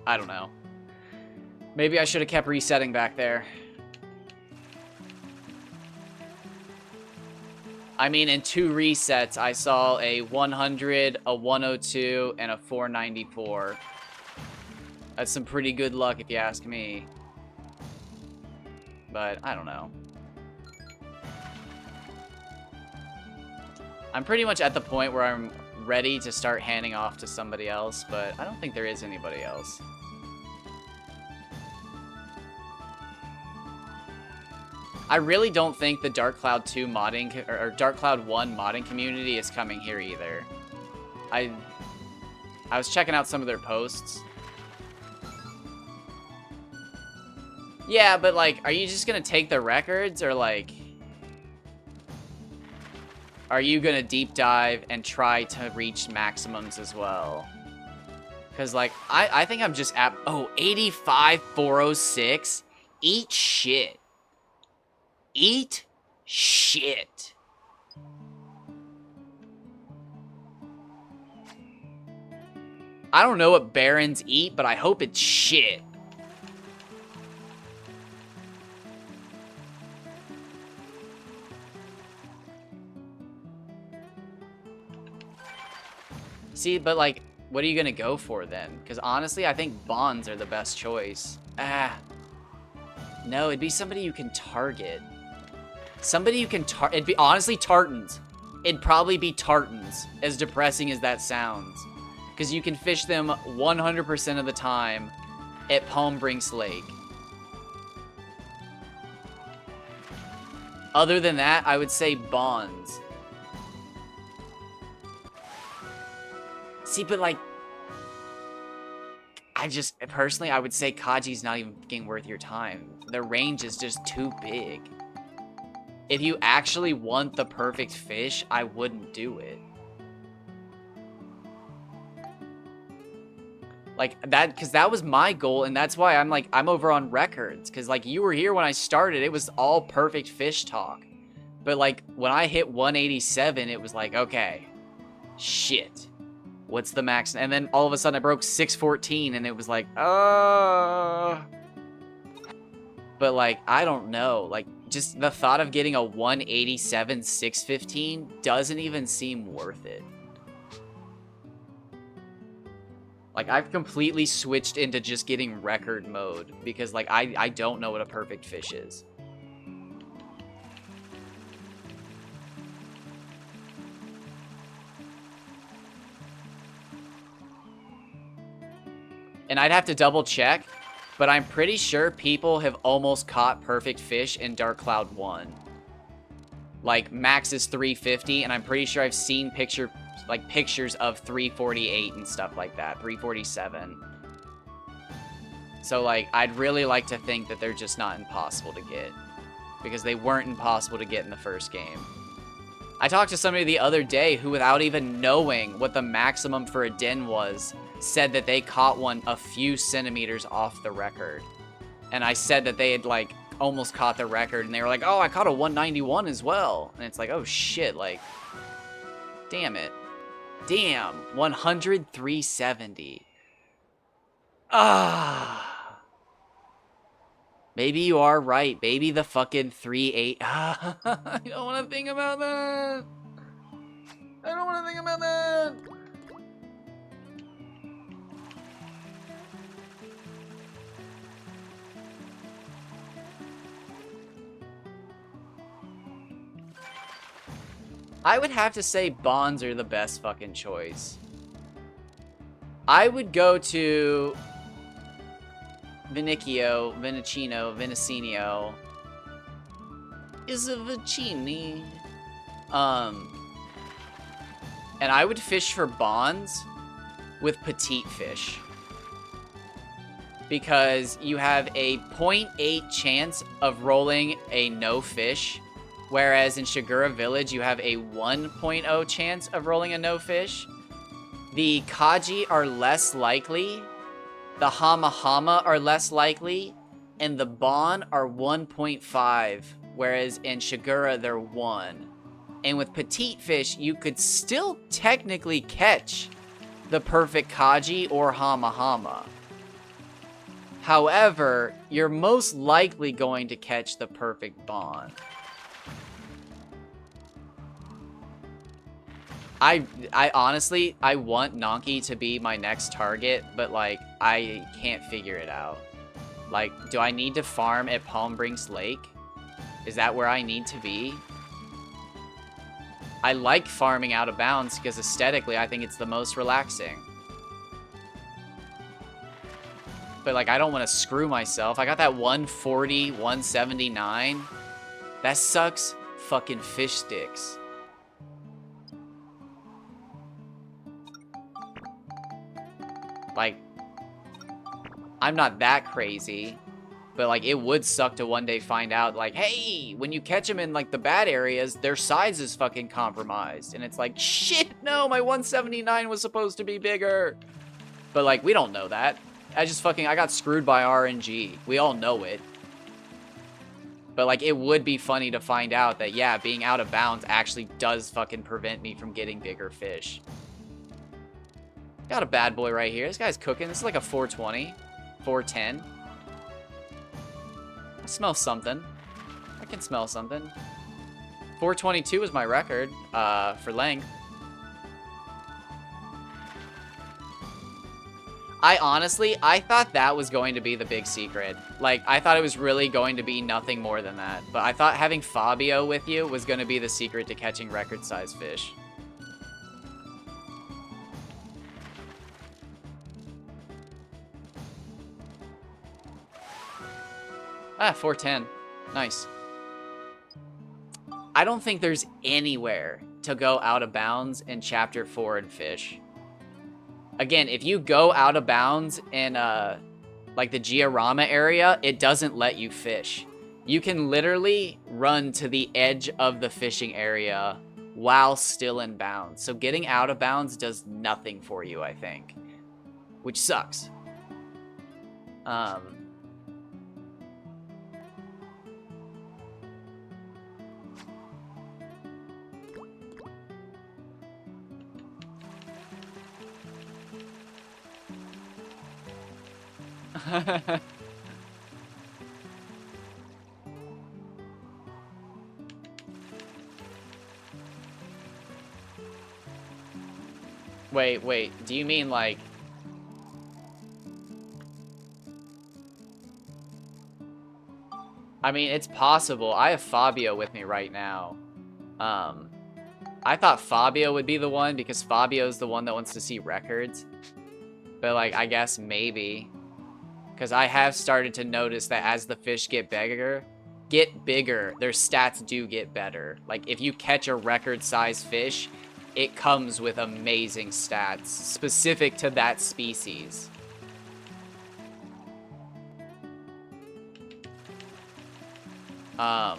I don't know. Maybe I should have kept resetting back there. I mean, in 2 resets, I saw a 100, a 102, and a 494. That's some pretty good luck if you ask me. But, I don't know. I'm pretty much at the point where I'm ready to start handing off to somebody else, but I don't think there is anybody else. I really don't think the Dark Cloud 2 modding, or Dark Cloud 1 modding community is coming here either. I was checking out some of their posts. Yeah, but like, are you just gonna take the records, or like, are you gonna deep dive and try to reach maximums as well? Because like, I think I'm just at, oh, 85,406? Eat shit. Eat shit. I don't know what Barons eat, but I hope it's shit. See, but like, what are you gonna go for then? Because honestly, I think bonds are the best choice. No, it'd be somebody you can target. Somebody you can target. It'd be, honestly, Tartans. It'd probably be Tartans, as depressing as that sounds. Because you can fish them 100% of the time at Palm Brinks Lake. Other than that, I would say bonds. See, but like, personally, I would say Kaji's not even fucking worth your time. The range is just too big. If you actually want the perfect fish, I wouldn't do it. Like, because that was my goal, and that's why I'm over on records. Because, like, you were here when I started, it was all perfect fish talk. But, like, when I hit 187, it was like, okay, shit. What's the max? And then all of a sudden I broke 614, and it was like, But, like, I don't know. Like, just the thought of getting a 187 615 doesn't even seem worth it. Like, I've completely switched into just getting record mode because, like, I don't know what a perfect fish is. And I'd have to double check, but I'm pretty sure people have almost caught perfect fish in Dark Cloud 1. Like, max is 350, and I'm pretty sure I've seen pictures of 348 and stuff like that, 347. So, like, I'd really like to think that they're just not impossible to get, because they weren't impossible to get in the first game. I talked to somebody the other day who, without even knowing what the maximum for a den was, said that they caught one a few centimeters off the record. And I said that they had, like, almost caught the record, and they were like, oh, I caught a 191 as well. And it's like, oh shit, like, damn it. Damn, 100, 370. Maybe you are right. Maybe the fucking 3.8. I don't want to think about that. I don't want to think about that. I would have to say bonds are the best fucking choice. I would go to Viniccio, Vicenio. Is a Vicini. And I would fish for bonds with petite fish. Because you have a 0.8 chance of rolling a no fish. Whereas in Shigura Village, you have a 1.0 chance of rolling a no fish. The Kaji are less likely. The Hama Hama are less likely. And the Bon are 1.5. Whereas in Shigura, they're 1. And with petite fish, you could still technically catch the perfect Kaji or Hama Hama. However, you're most likely going to catch the perfect Bon. I honestly, I want Nonky to be my next target, but, like, I can't figure it out. Like, do I need to farm at Palm Brinks Lake? Is that where I need to be? I like farming out of bounds because aesthetically I think it's the most relaxing. But like I don't want to screw myself. I got that 140, 179. That sucks fucking fish sticks. Like, I'm not that crazy, but like it would suck to one day find out like, hey, when you catch them in like the bad areas, their size is fucking compromised. And it's like, shit, no, my 179 was supposed to be bigger. But like, we don't know that. I got screwed by RNG. We all know it. But like, it would be funny to find out that, yeah, being out of bounds actually does fucking prevent me from getting bigger fish. Got a bad boy right here. This guy's cooking. This is like a 420, 410. I smell something. I can smell something. 422 is my record for length. I thought that was going to be the big secret. Like, I thought it was really going to be nothing more than that. But I thought having Fabio with you was going to be the secret to catching record-sized fish. Ah, 410. Nice. I don't think there's anywhere to go out of bounds in Chapter 4 and fish. Again, if you go out of bounds in, like, the Giarama area, it doesn't let you fish. You can literally run to the edge of the fishing area while still in bounds. So getting out of bounds does nothing for you, I think. Which sucks. Wait, do you mean like... I mean, it's possible. I have Fabio with me right now. I thought Fabio would be the one because Fabio's the one that wants to see records. But like, I guess maybe. Because I have started to notice that as the fish get bigger, their stats do get better. Like, if you catch a record-sized fish, it comes with amazing stats specific to that species. But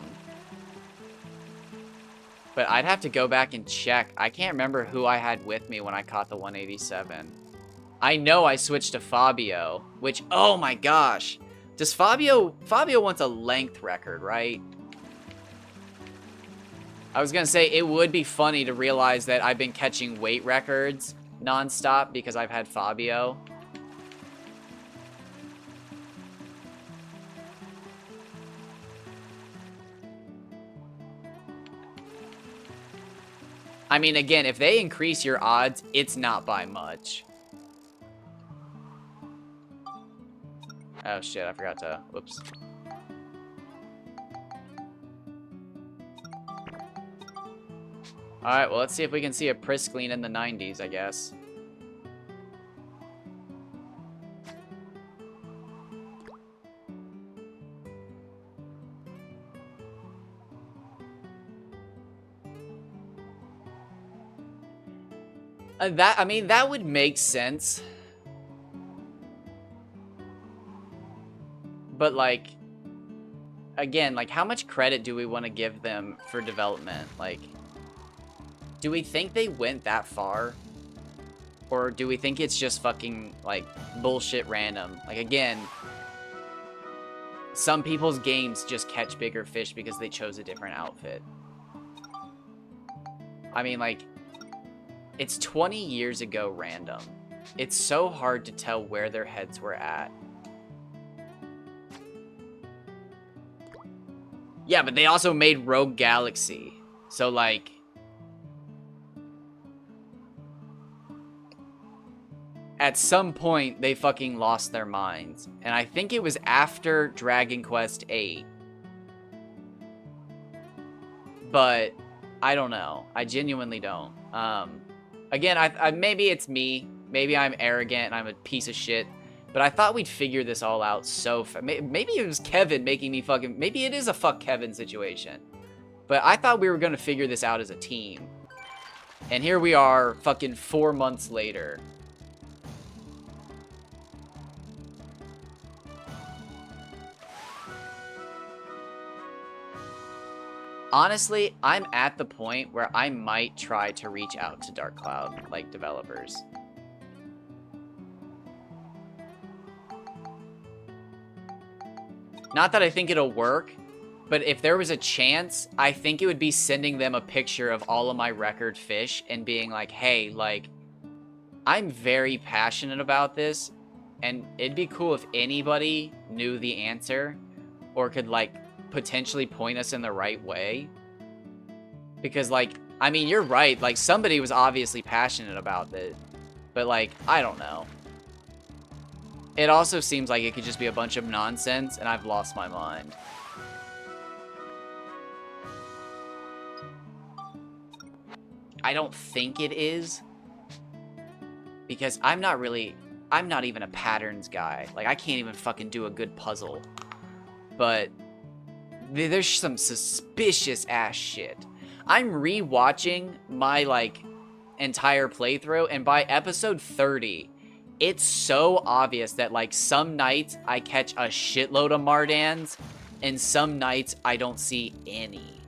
I'd have to go back and check. I can't remember who I had with me when I caught the 187. I know I switched to Fabio, which, oh my gosh. Does Fabio wants a length record, right? I was gonna say, it would be funny to realize that I've been catching weight records nonstop because I've had Fabio. I mean, again, if they increase your odds, it's not by much. Oh shit, I forgot to, whoops. Alright, well, let's see if we can see a Priscline in the 90s, I guess. I mean, that would make sense. But, like, again, like, how much credit do we want to give them for development? Like, do we think they went that far? Or do we think it's just fucking, like, bullshit random? Like, again, some people's games just catch bigger fish because they chose a different outfit. I mean, like, it's 20 years ago random. It's so hard to tell where their heads were at. Yeah, but they also made Rogue Galaxy. So, like, at some point, they fucking lost their minds. And I think it was after Dragon Quest VIII. But I don't know. I genuinely don't. Again, I maybe it's me. Maybe I'm arrogant and I'm a piece of shit. But I thought we'd figure this all out so maybe it was Kevin making me fucking... Maybe it is a fuck Kevin situation. But I thought we were going to figure this out as a team. And here we are fucking 4 months later. Honestly, I'm at the point where I might try to reach out to Dark Cloud, like, developers. Not that I think it'll work, but if there was a chance, I think it would be sending them a picture of all of my record fish and being like, hey, like, I'm very passionate about this, and it'd be cool if anybody knew the answer or could, like, potentially point us in the right way. Because, like, I mean, you're right. Like, somebody was obviously passionate about it. But, like, I don't know. It also seems like it could just be a bunch of nonsense, and I've lost my mind. I don't think it is. Because I'm not even a patterns guy. Like, I can't even fucking do a good puzzle. But there's some suspicious ass shit. I'm rewatching my, like, entire playthrough, and by episode 30, it's so obvious that, like, some nights I catch a shitload of Mardans, and some nights I don't see any.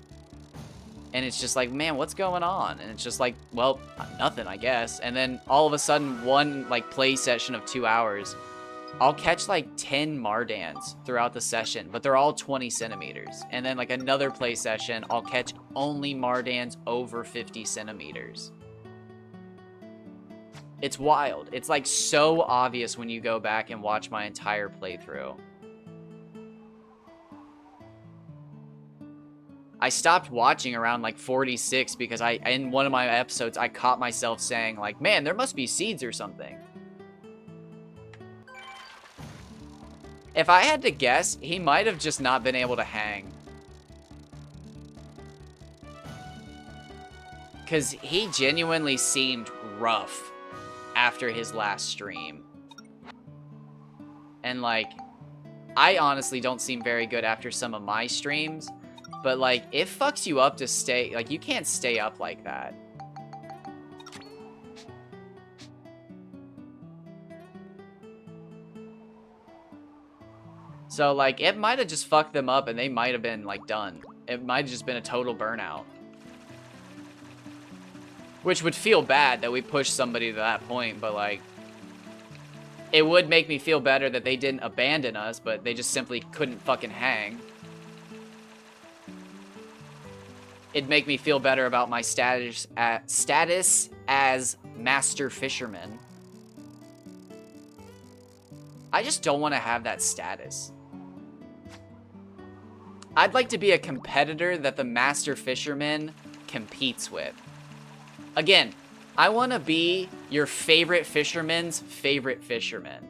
And it's just like, man, what's going on? And it's just like, well, nothing, I guess. And then all of a sudden, one, like, play session of 2 hours, I'll catch, like, 10 Mardans throughout the session, but they're all 20 centimeters. And then, like, another play session, I'll catch only Mardans over 50 centimeters. It's wild. It's, like, so obvious when you go back and watch my entire playthrough. I stopped watching around, like, 46 because in one of my episodes, I caught myself saying, like, man, there must be seeds or something. If I had to guess, he might have just not been able to hang. Because he genuinely seemed rough after his last stream. And, like, I honestly don't seem very good after some of my streams. But, like, it fucks you up to stay... Like, you can't stay up like that. So, like, it might have just fucked them up and they might have been, like, done. It might have just been a total burnout. Which would feel bad that we pushed somebody to that point, but, like... It would make me feel better that they didn't abandon us, but they just simply couldn't fucking hang. It'd make me feel better about my status as Master Fisherman. I just don't want to have that status. I'd like to be a competitor that the Master Fisherman competes with. Again, I want to be your favorite fisherman's favorite fisherman.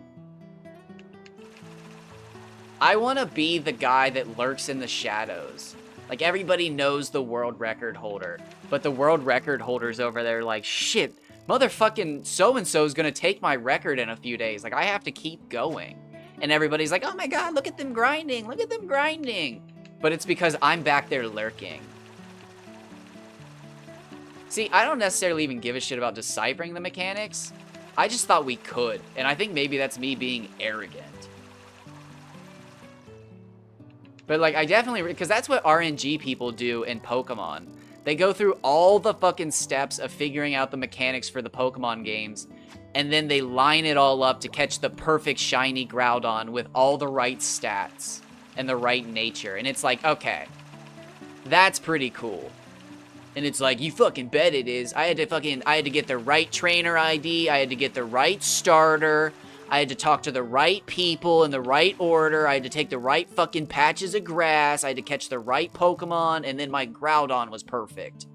I want to be the guy that lurks in the shadows. Like, everybody knows the world record holder, but the world record holder's over there like, shit, motherfucking so-and-so's gonna take my record in a few days. Like, I have to keep going. And everybody's like, oh my god, look at them grinding, look at them grinding. But it's because I'm back there lurking. See, I don't necessarily even give a shit about deciphering the mechanics. I just thought we could, and I think maybe that's me being arrogant. But, like, I definitely... Because that's what RNG people do in Pokemon. They go through all the fucking steps of figuring out the mechanics for the Pokemon games, and then they line it all up to catch the perfect shiny Groudon with all the right stats and the right nature. And it's like, okay, that's pretty cool. And it's like, you fucking bet it is. I had to get the right trainer ID. I had to get the right starter. I had to talk to the right people in the right order. I had to take the right fucking patches of grass. I had to catch the right Pokemon. And then my Groudon was perfect.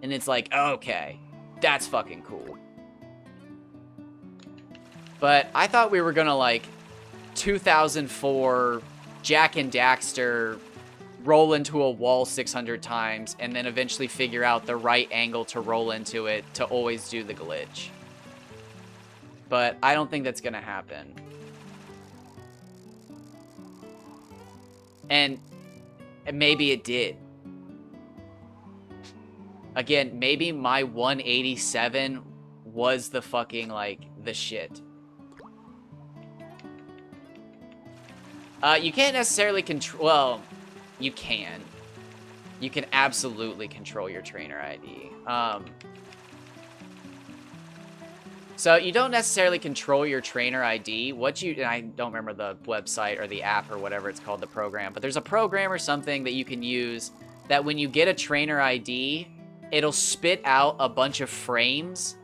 And it's like, okay, that's fucking cool. But I thought we were gonna, like, 2004 Jak and Daxter roll into a wall 600 times and then eventually figure out the right angle to roll into it to always do the glitch. But I don't think that's gonna happen. And maybe it did. Again, maybe my 187 was the fucking, like, the shit. You can't necessarily control... Well, you can. You can absolutely control your trainer ID. So you don't necessarily control your trainer ID. What you... And I don't remember the website or the app or whatever it's called, the program. But there's a program or something that you can use that when you get a trainer ID, it'll spit out a bunch of frames.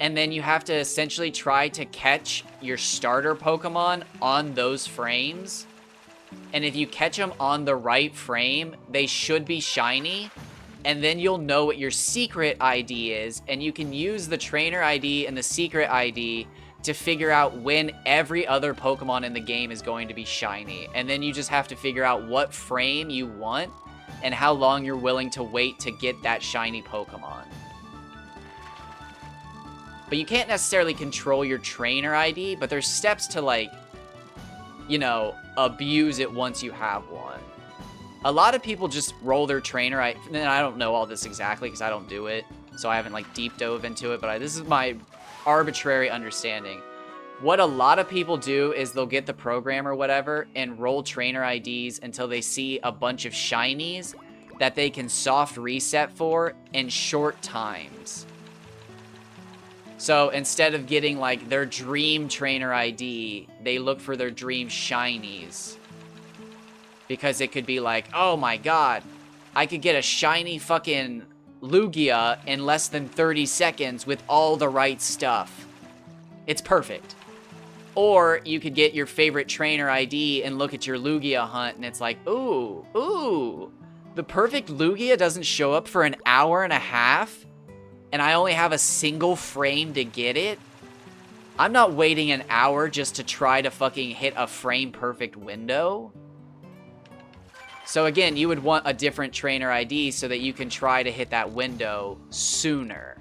And then you have to essentially try to catch your starter Pokemon on those frames. And if you catch them on the right frame, they should be shiny. And then you'll know what your secret ID is. And you can use the trainer ID and the secret ID to figure out when every other Pokemon in the game is going to be shiny. And then you just have to figure out what frame you want and how long you're willing to wait to get that shiny Pokemon. But you can't necessarily control your trainer ID, but there's steps to, like, you know, abuse it once you have one. A lot of people just roll their trainer ID, and I don't know all this exactly because I don't do it, so I haven't, like, deep dove into it, but this is my arbitrary understanding. What a lot of people do is they'll get the program or whatever and roll trainer IDs until they see a bunch of shinies that they can soft reset for in short times. So instead of getting, like, their dream trainer ID, they look for their dream shinies. Because it could be like, oh my god, I could get a shiny fucking Lugia in less than 30 seconds with all the right stuff. It's perfect. Or you could get your favorite trainer ID and look at your Lugia hunt and it's like, ooh, the perfect Lugia doesn't show up for an hour and a half? And I only have a single frame to get it? I'm not waiting an hour just to try to fucking hit a frame perfect window. So again, you would want a different trainer ID so that you can try to hit that window sooner.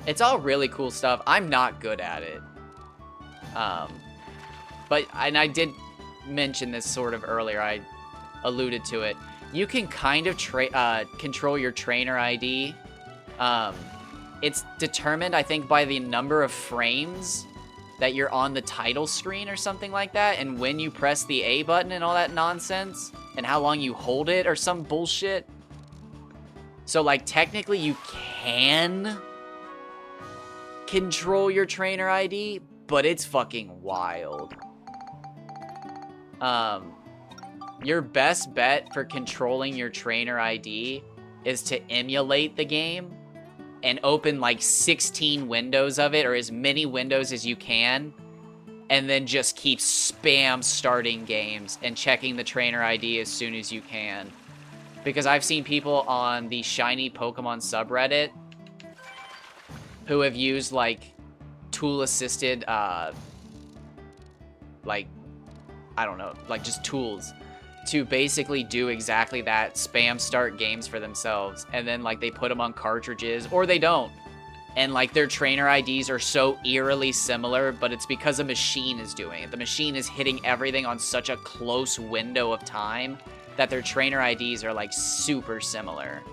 It's all really cool stuff. I'm not good at it. And I did mention this sort of earlier. I alluded to it. You can kind of control your trainer ID. It's determined, I think, by the number of frames that you're on the title screen or something like that, and when you press the A button and all that nonsense, and how long you hold it or some bullshit. So, like, technically you can control your trainer ID, but it's fucking wild. Your best bet for controlling your trainer ID is to emulate the game and open like 16 windows of it, or as many windows as you can, and then just keep spam starting games and checking the trainer ID as soon as you can. Because I've seen people on the Shiny Pokemon subreddit who have used like tool-assisted, like, I don't know, like just tools to basically do exactly that, spam start games for themselves, and then like they put them on cartridges, or they don't, and like their trainer IDs are so eerily similar, but it's because a machine is doing it. The machine is hitting everything on such a close window of time that their trainer IDs are like super similar.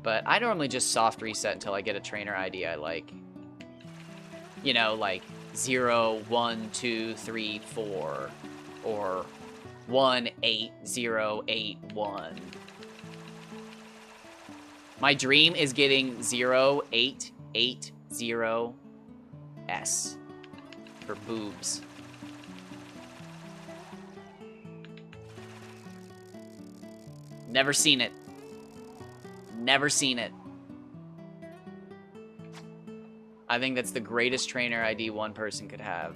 But I normally just soft reset until I get a trainer ID I like. You know, like 0, 1, 2, 3, 4, or 1, 8, 0, 8, 1. My dream is getting 0, 8, 8, 0, S for boobs. Never seen it. Never seen it. I think that's the greatest trainer ID one person could have.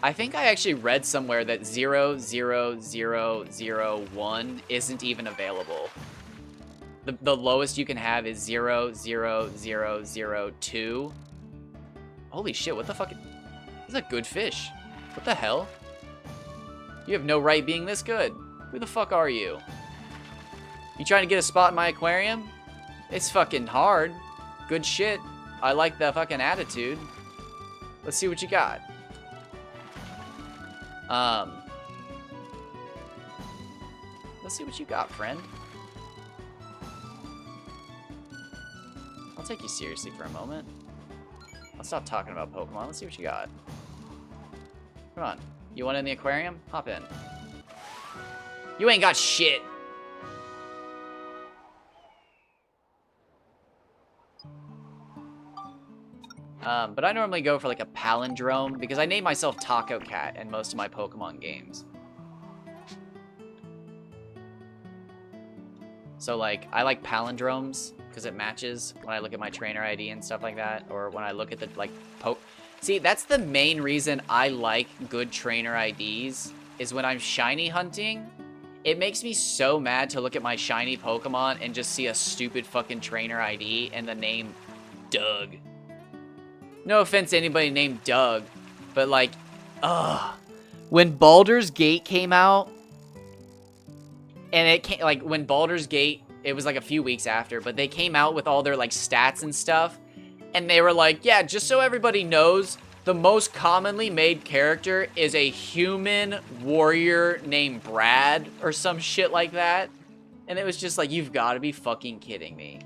I think I actually read somewhere that 00001 isn't even available. The lowest you can have is 00002. Holy shit, what the fuck? This is a good fish. What the hell? You have no right being this good. Who the fuck are you? You trying to get a spot in my aquarium? It's fucking hard. Good shit. I like the fucking attitude. Let's see what you got. Let's see what you got, friend. I'll take you seriously for a moment. I'll stop talking about Pokemon. Let's see what you got. Come on. You want in the aquarium? Hop in. You ain't got shit. But I normally go for like a palindrome because I name myself Taco Cat in most of my Pokemon games. So like, I like palindromes because it matches when I look at my trainer ID and stuff like that, or when I look at the like See, that's the main reason I like good trainer IDs, is when I'm shiny hunting, it makes me so mad to look at my shiny Pokemon and just see a stupid fucking trainer ID and the name Doug. No offense to anybody named Doug, but like, ugh. When Baldur's Gate came out, and it came, like, when Baldur's Gate, it was like a few weeks after, but they came out with all their like stats and stuff, and they were like, yeah, just so everybody knows, the most commonly made character is a human warrior named Brad, or some shit like that. And it was just like, you've got to be fucking kidding me.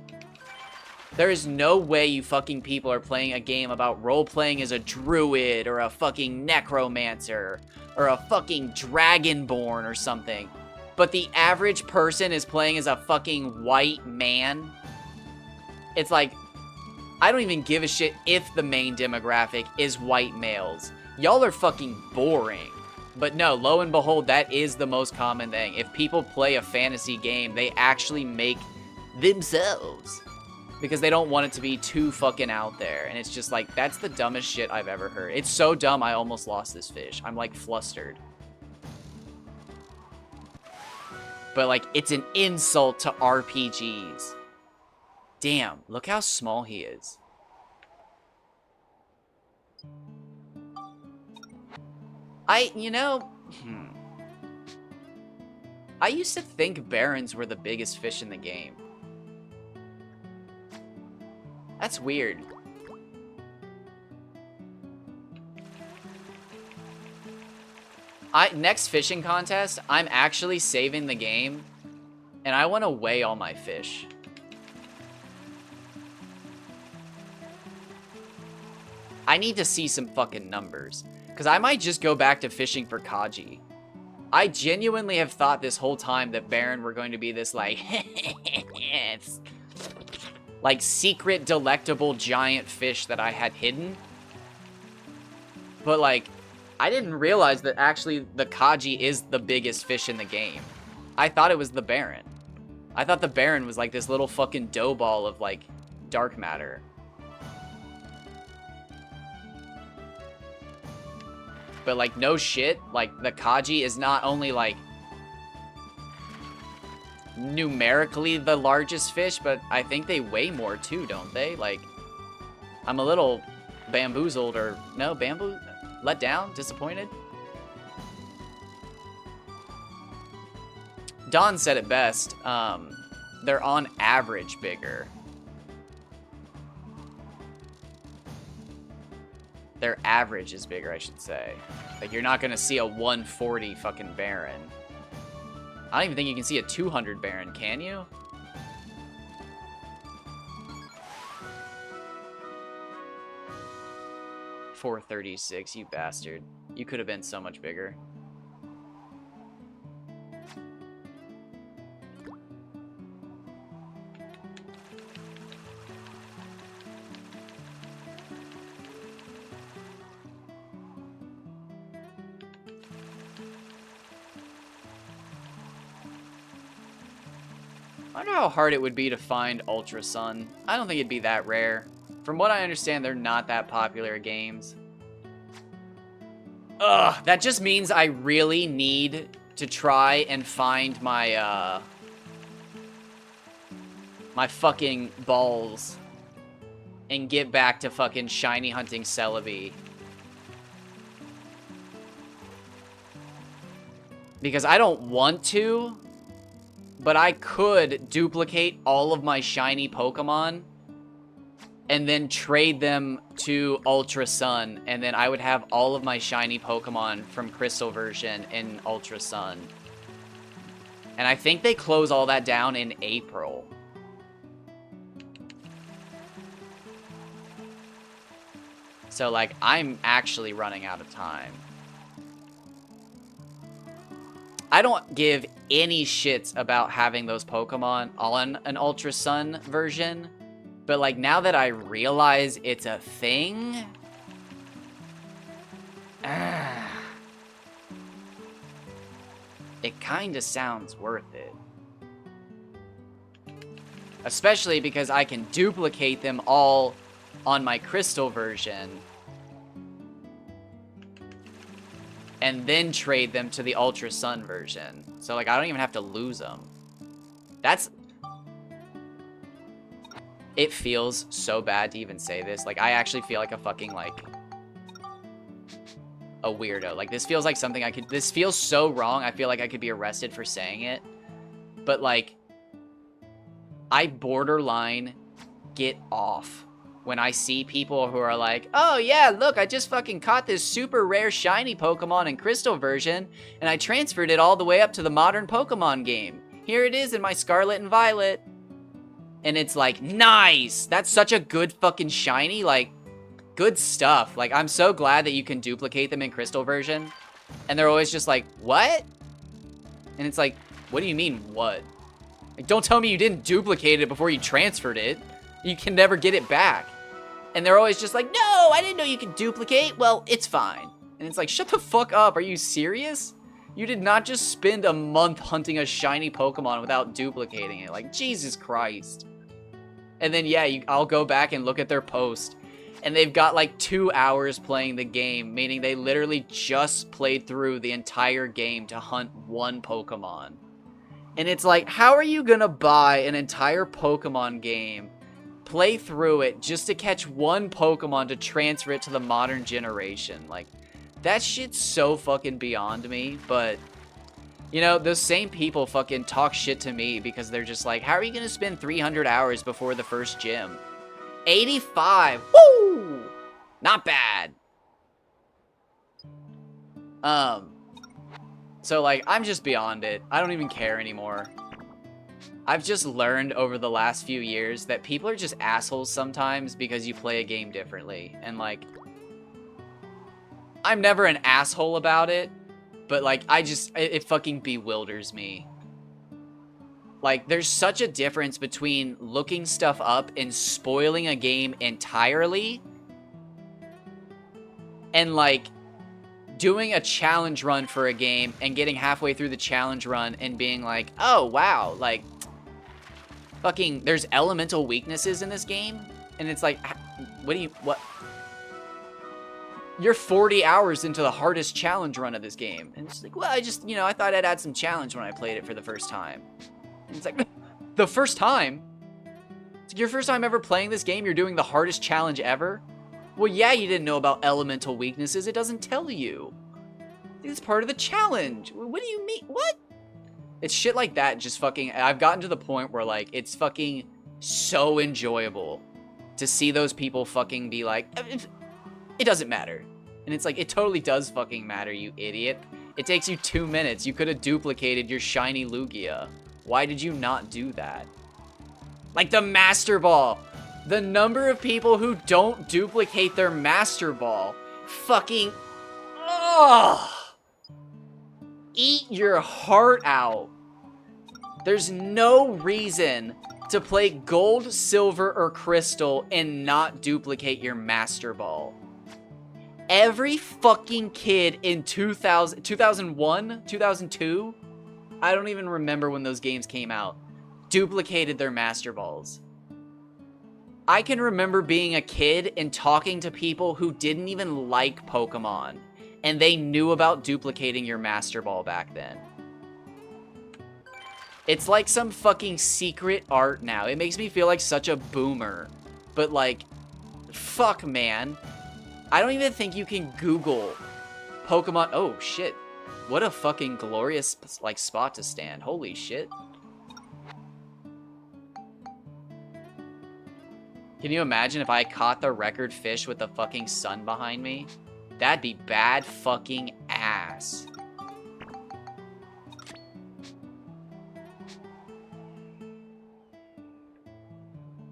There is no way you fucking people are playing a game about role-playing as a druid, or a fucking necromancer, or a fucking dragonborn or something. But the average person is playing as a fucking white man. It's like, I don't even give a shit if the main demographic is white males. Y'all are fucking boring. But no, lo and behold, that is the most common thing. If people play a fantasy game, they actually make themselves, because they don't want it to be too fucking out there. And it's just like, that's the dumbest shit I've ever heard. It's so dumb, I almost lost this fish. I'm like flustered. But like, it's an insult to RPGs. Damn, look how small he is. I used to think Barons were the biggest fish in the game. That's weird. Next fishing contest, I'm actually saving the game, and I want to weigh all my fish. I need to see some fucking numbers, because I might just go back to fishing for Kaji. I genuinely have thought this whole time that Baron were going to be this, like, like, secret, delectable, giant fish that I had hidden. But, like, I didn't realize that actually the Kaji is the biggest fish in the game. I thought it was the Baron. I thought the Baron was, like, this little fucking dough ball of, like, dark matter. But, like, no shit, like, the Kaji is not only, like, numerically the largest fish, but I think they weigh more too, don't they? Like, I'm a little bamboozled, or, no, let down? Disappointed? Don said it best, they're on average bigger. Their average is bigger, I should say. Like, you're not gonna see a 140 fucking Baron. I don't even think you can see a 200 Baron, can you? $436, you bastard. You could have been so much bigger. I wonder how hard it would be to find Ultra Sun. I don't think it'd be that rare. From what I understand, they're not that popular games. Ugh, that just means I really need to try and find my, my fucking balls and get back to fucking shiny hunting Celebi. Because I don't want to, but I could duplicate all of my shiny Pokemon and then trade them to Ultra Sun, and then I would have all of my shiny Pokemon from Crystal version in Ultra Sun. And I think they close all that down in April. So, like, I'm actually running out of time. I don't give any shits about having those Pokemon on an Ultra Sun version. But, like, now that I realize it's a thing... it kinda sounds worth it. Especially because I can duplicate them all on my Crystal version. And then trade them to the Ultra Sun version. So, like, I don't even have to lose them. That's... It feels so bad to even say this. Like, I actually feel like a fucking, like... a weirdo. Like, this feels like something I could... This feels so wrong, I feel like I could be arrested for saying it. But, like... I borderline get off when I see people who are like, oh yeah, look, I just fucking caught this super rare shiny Pokemon in Crystal version, and I transferred it all the way up to the modern Pokemon game. Here it is in my Scarlet and Violet. And it's like, nice! That's such a good fucking shiny, like, good stuff. Like, I'm so glad that you can duplicate them in Crystal version. And they're always just like, what? And it's like, what do you mean, what? Like, don't tell me you didn't duplicate it before you transferred it. You can never get it back. And they're always just like, no, I didn't know you could duplicate. Well, it's fine. And it's like, shut the fuck up. Are you serious? You did not just spend a month hunting a shiny Pokemon without duplicating it. Like, Jesus Christ. And then, yeah, I'll go back and look at their post. And they've got like 2 hours playing the game, meaning they literally just played through the entire game to hunt one Pokemon. And it's like, how are you gonna buy an entire Pokemon game, play through it just to catch one Pokemon to transfer it to the modern generation? Like, that shit's so fucking beyond me. But, you know, those same people fucking talk shit to me because they're just like, how are you gonna spend 300 hours before the first gym? 85! Woo! Not bad. So, like, I'm just beyond it. I don't even care anymore. I've just learned over the last few years that people are just assholes sometimes because you play a game differently. And, like, I'm never an asshole about it, but, like, it fucking bewilders me. Like, there's such a difference between looking stuff up and spoiling a game entirely and, like, doing a challenge run for a game and getting halfway through the challenge run and being like, oh, wow, like, fucking, there's elemental weaknesses in this game? And it's like, what? You're 40 hours into the hardest challenge run of this game. And it's like, well, I thought I'd add some challenge when I played it for the first time. And it's like, the first time? It's like, your first time ever playing this game, you're doing the hardest challenge ever? Well, yeah, you didn't know about elemental weaknesses. It doesn't tell you. It's part of the challenge. What do you mean? What? It's shit like that just fucking... I've gotten to the point where, like, it's fucking so enjoyable to see those people fucking be like, it doesn't matter. And it's like, it totally does fucking matter, you idiot. It takes you 2 minutes. You could have duplicated your shiny Lugia. Why did you not do that? Like the Master Ball. The number of people who don't duplicate their Master Ball. Fucking... Ugh! Eat your heart out. There's no reason to play Gold, Silver, or Crystal and not duplicate your Master Ball. Every fucking kid in 2001, 2002, I don't even remember when those games came out, duplicated their Master Balls. I can remember being a kid and talking to people who didn't even like Pokemon And they knew about duplicating your Master Ball back then. It's like some fucking secret art now. It makes me feel like such a boomer. But like, fuck, man. I don't even think you can Google Pokemon. Oh, shit. What a fucking glorious, like, spot to stand. Holy shit. Can you imagine if I caught the record fish with the fucking sun behind me? That'd be bad fucking ass.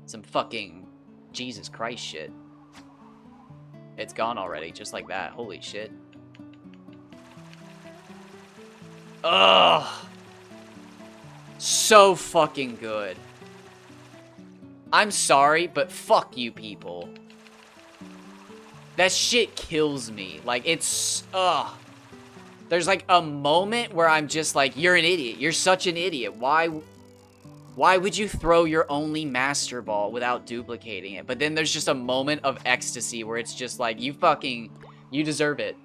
Some fucking Jesus Christ shit. It's gone already, just like that. Holy shit. Ugh. So fucking good. I'm sorry, but fuck you people. That shit kills me. Like, it's... Ugh. There's like a moment where I'm just like, you're an idiot. You're such an idiot. Why would you throw your only Master Ball without duplicating it? But then there's just a moment of ecstasy where it's just like, you deserve it.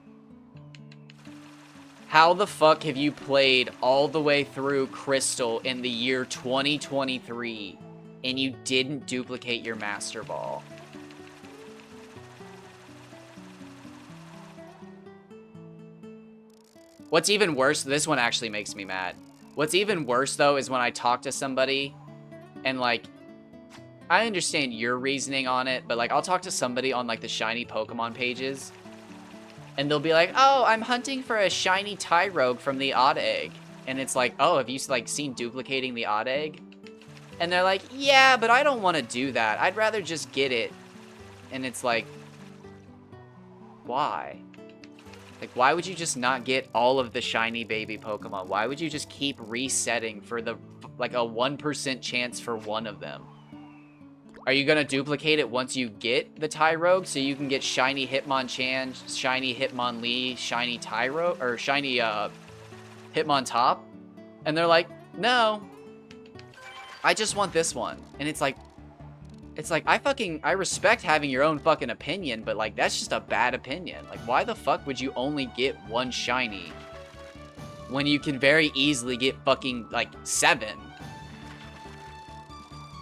How the fuck have you played all the way through Crystal in the year 2023 and you didn't duplicate your Master Ball? What's even worse, this one actually makes me mad. What's even worse, though, is when I talk to somebody and, like, I understand your reasoning on it, but, like, I'll talk to somebody on, like, the shiny Pokemon pages, and they'll be like, oh, I'm hunting for a shiny Tyrogue from the Odd Egg. And it's like, oh, have you, like, seen duplicating the Odd Egg? And they're like, yeah, but I don't want to do that. I'd rather just get it. And it's like, why? Like, why would you just not get all of the shiny baby Pokemon? Why would you just keep resetting for the, like, a 1% chance for one of them? Are you gonna duplicate it once you get the Tyrogue so you can get shiny Hitmonchan, shiny Hitmonlee, shiny Tyrogue, or shiny, Hitmontop? And they're like, no. I just want this one. And it's like, I respect having your own fucking opinion, but, like, that's just a bad opinion. Like, why the fuck would you only get one shiny when you can very easily get fucking, like, 7?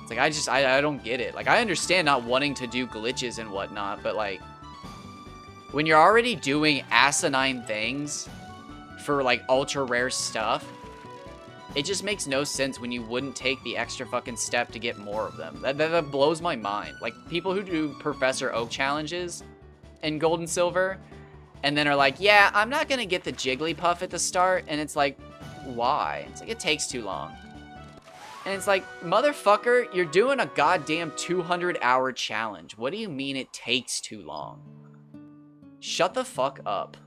It's like, I don't get it. Like, I understand not wanting to do glitches and whatnot, but, like, when you're already doing asinine things for, like, ultra rare stuff, it just makes no sense when you wouldn't take the extra fucking step to get more of them. That blows my mind. Like, people who do Professor Oak challenges in Gold and Silver, and then are like, yeah, I'm not gonna get the Jigglypuff at the start, and it's like, why? It's like, it takes too long. And it's like, motherfucker, you're doing a goddamn 200-hour challenge. What do you mean it takes too long? Shut the fuck up.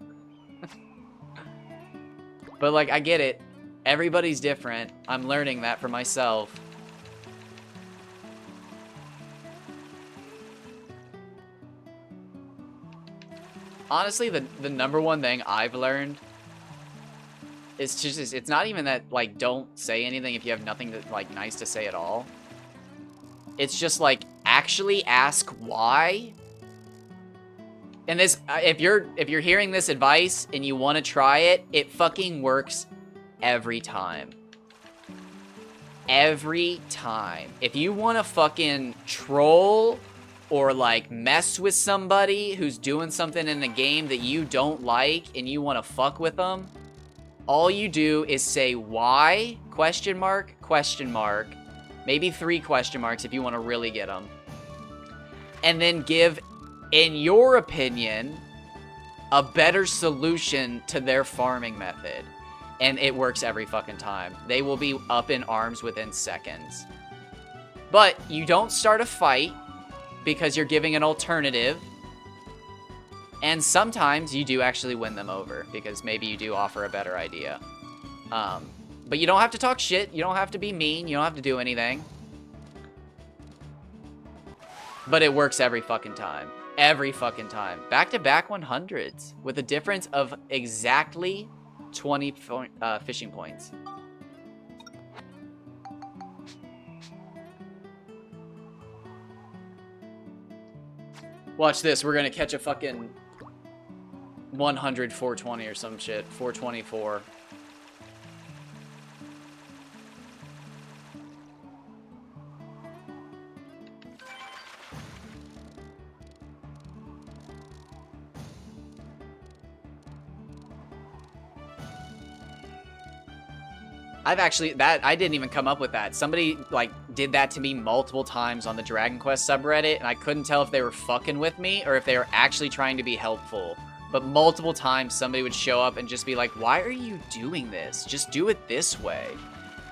But, like, I get it. Everybody's different. I'm learning that for myself. Honestly, the number one thing I've learned is just, it's not even that, like, don't say anything if you have nothing to, like, nice to say at all. It's just, like, actually ask why. And this, if you're hearing this advice and you want to try it, it fucking works every time. Every time. If you want to fucking troll or, like, mess with somebody who's doing something in the game that you don't like and you want to fuck with them, all you do is say why, question mark, maybe 3 question marks if you want to really get them, and then give, in your opinion, a better solution to their farming method. And it works every fucking time. They will be up in arms within seconds. But you don't start a fight because you're giving an alternative. And sometimes you do actually win them over because maybe you do offer a better idea. But you don't have to talk shit. You don't have to be mean. You don't have to do anything. But it works every fucking time. Every fucking time. Back-to-back 100s with a difference of exactly 20 fishing points. Watch this. We're gonna catch a fucking 100, 420 or some shit. 424. I've actually, I didn't even come up with that. Somebody, like, did that to me multiple times on the Dragon Quest subreddit, and I couldn't tell if they were fucking with me or if they were actually trying to be helpful. But multiple times somebody would show up and just be like, why are you doing this? Just do it this way.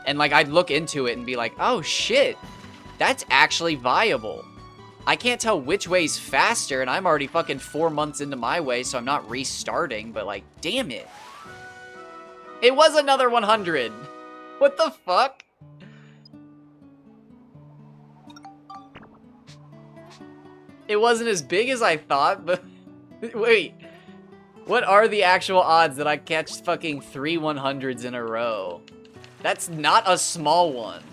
And, like, I'd look into it and be like, oh, shit. That's actually viable. I can't tell which way's faster, and I'm already fucking 4 months into my way, so I'm not restarting, but, like, damn it. It was another 100. What the fuck? It wasn't as big as I thought, but... Wait. What are the actual odds that I catch fucking 3 100s in a row? That's not a small one.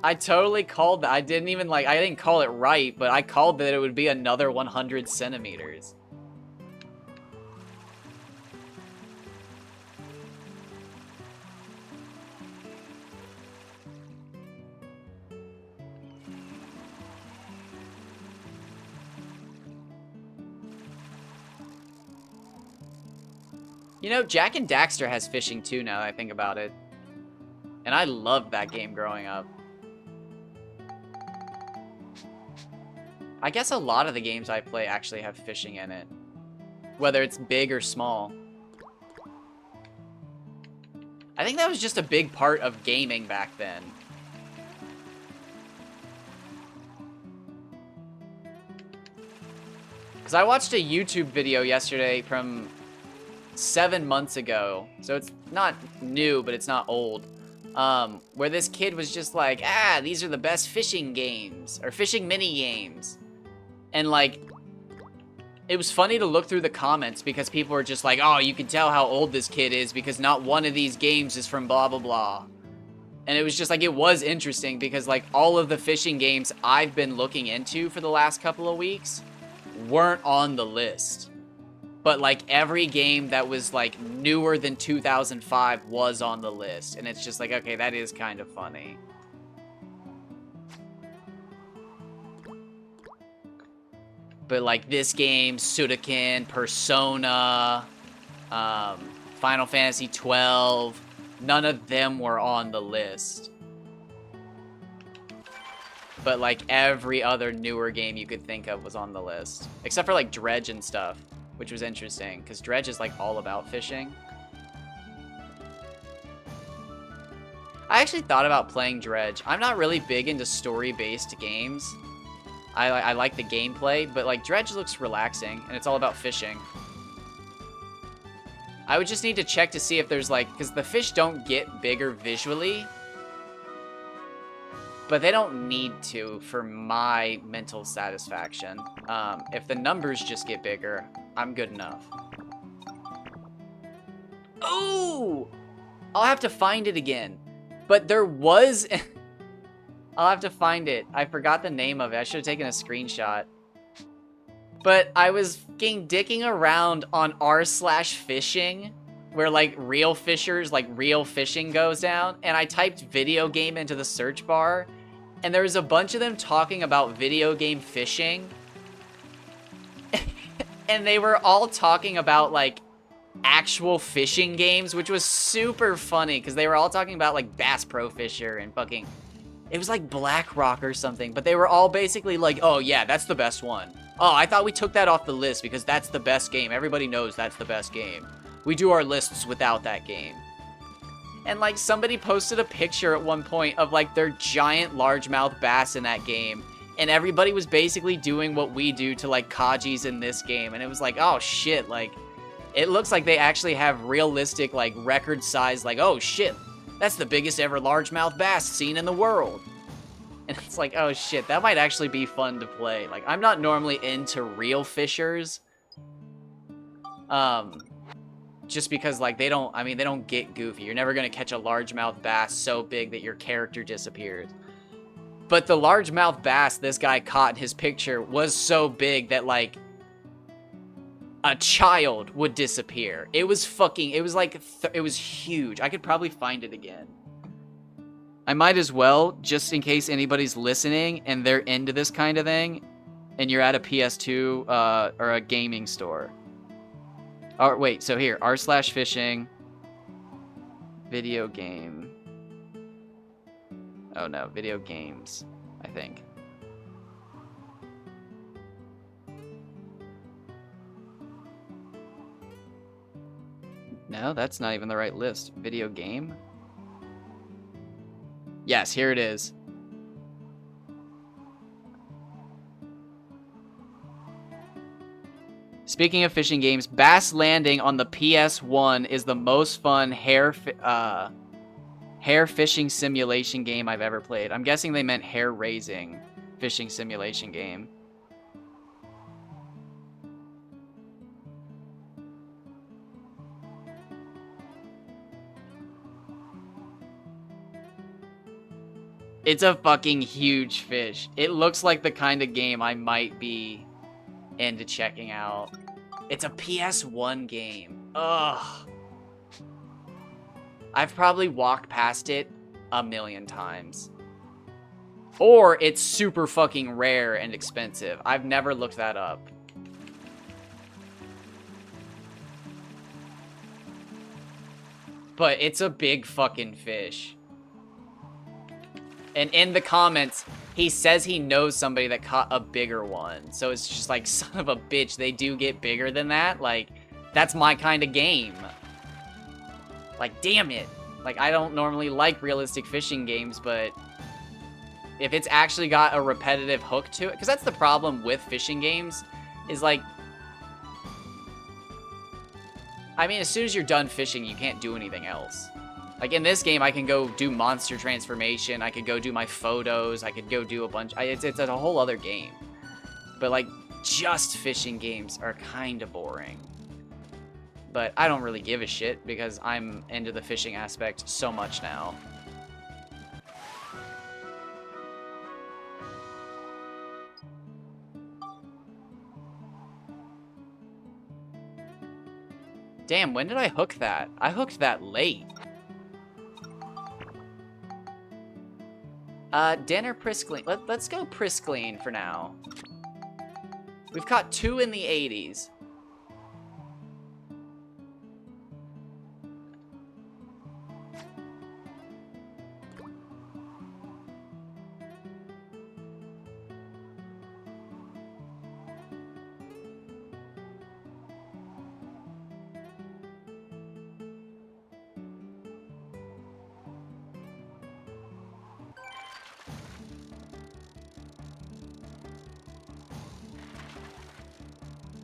I totally called that. I didn't call it right, but I called that it would be another 100 centimeters. You know, Jak and Daxter has fishing too now that I think about it. And I loved that game growing up. I guess a lot of the games I play actually have fishing in it. Whether it's big or small. I think that was just a big part of gaming back then. Because I watched a YouTube video yesterday from 7 months ago. So it's not new, but it's not old. Where this kid was just like, these are the best fishing games. Or fishing mini games. And, like, it was funny to look through the comments because people were just like, oh, you can tell how old this kid is because not one of these games is from blah, blah, blah. And it was just, like, it was interesting because, like, all of the fishing games I've been looking into for the last couple of weeks weren't on the list. But, like, every game that was, like, newer than 2005 was on the list. And it's just like, okay, that is kind of funny. But, like, this game, Sudoku, Persona, Final Fantasy 12, none of them were on the list. But, like, every other newer game you could think of was on the list. Except for, like, Dredge and stuff, which was interesting, because Dredge is, like, all about fishing. I actually thought about playing Dredge. I'm not really big into story-based games. I like the gameplay, but, like, Dredge looks relaxing, and it's all about fishing. I would just need to check to see if there's, like, because the fish don't get bigger visually, but they don't need to for my mental satisfaction. If the numbers just get bigger, I'm good enough. Ooh! I'll have to find it again. But there was... I'll have to find it. I forgot the name of it. I should have taken a screenshot. But I was fucking dicking around on r/fishing, where, like, real fishers, like, real fishing goes down, and I typed video game into the search bar, and there was a bunch of them talking about video game fishing, and they were all talking about, like, actual fishing games, which was super funny, because they were all talking about, like, Bass Pro Fisher and fucking... It was like BlackRock or something, but they were all basically like, oh yeah, that's the best one. Oh, I thought we took that off the list because that's the best game. Everybody knows that's the best game. We do our lists without that game. And, like, somebody posted a picture at one point of, like, their giant largemouth bass in that game. And everybody was basically doing what we do to, like, Kajis in this game. And it was like, oh shit, like, it looks like they actually have realistic, like, record size, like, oh shit. That's the biggest ever largemouth bass seen in the world. And it's like, oh shit, that might actually be fun to play. Like, I'm not normally into real fishers. Just because, like, they don't get goofy. You're never gonna catch a largemouth bass so big that your character disappears. But the largemouth bass this guy caught in his picture was so big that, like, a child would disappear. It was fucking, it was like, it was huge. I could probably find it again. I might as well, just in case anybody's listening and they're into this kind of thing, and you're at a PS2 or a gaming store. Oh, wait, so here, r/fishing, video game. Oh no, video games, I think. No, that's not even the right list. Video game? Yes, here it is. Speaking of fishing games, Bass Landing on the PS1 is the most fun hair fishing simulation game I've ever played. I'm guessing they meant hair-raising fishing simulation game. It's a fucking huge fish. It looks like the kind of game I might be into checking out. It's a PS1 game. Ugh. I've probably walked past it a million times. Or it's super fucking rare and expensive. I've never looked that up. But it's a big fucking fish. And in the comments, he says he knows somebody that caught a bigger one. So it's just like, son of a bitch, they do get bigger than that? Like, that's my kind of game. Like, damn it. Like, I don't normally like realistic fishing games, but if it's actually got a repetitive hook to it, because that's the problem with fishing games, is like, I mean, as soon as you're done fishing, you can't do anything else. Like, in this game, I can go do monster transformation, I could go do my photos, I could go do a bunch, it's a whole other game. But, like, just fishing games are kind of boring. But I don't really give a shit, because I'm into the fishing aspect so much now. Damn, when did I hook that? I hooked that late. Dinner Priscline. Let's go Priscline for now. We've caught 2 in the 80s.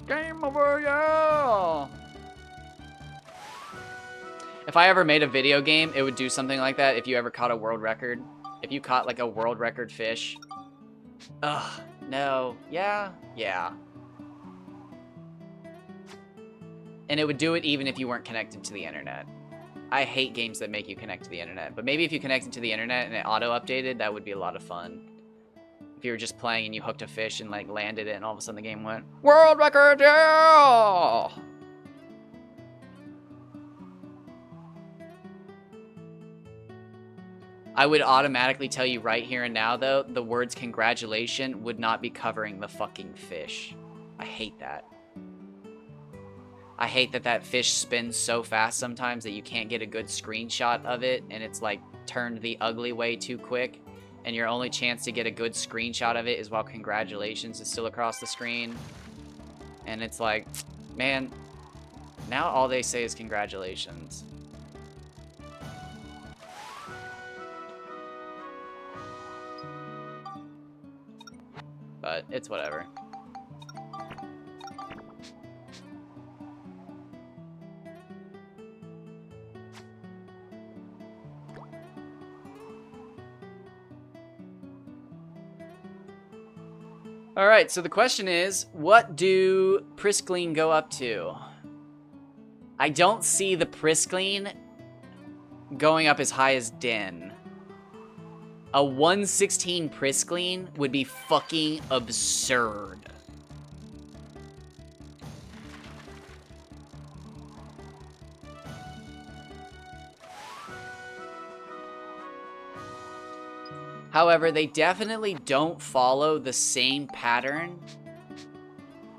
Game over, yeah! If I ever made a video game, it would do something like that if you ever caught a world record. If you caught, like, a world record fish. Ugh, no. Yeah, yeah. And it would do it even if you weren't connected to the internet. I hate games that make you connect to the internet. But maybe if you connected to the internet and it auto-updated, that would be a lot of fun. If you were just playing and you hooked a fish and, like, landed it and all of a sudden the game went, world record, yeah! I would automatically tell you right here and now, though, the words congratulation would not be covering the fucking fish. I hate that. I hate that that fish spins so fast sometimes that you can't get a good screenshot of it, and it's, like, turned the ugly way too quick. And your only chance to get a good screenshot of it is while congratulations is still across the screen. And it's like, man, now all they say is congratulations. But it's whatever. All right, so the question is, what do Priscline go up to? I don't see the Priscline going up as high as Den. A 116 Priscline would be fucking absurd. However, they definitely don't follow the same pattern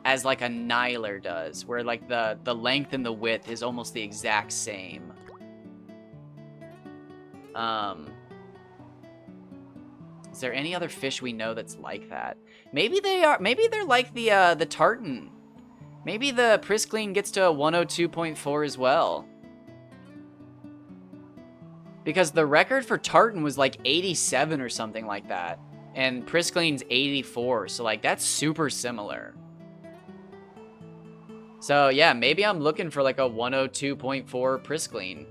as like a Niler does, where like the length and the width is almost the exact same. Is there any other fish we know that's like that? Maybe they are. Maybe they're like the tartan. Maybe the Priscline gets to a 102.4 as well. Because the record for tartan was like 87 or something like that. And Priscline's 84, so like that's super similar. So yeah, maybe I'm looking for like a 102.4 Priscline.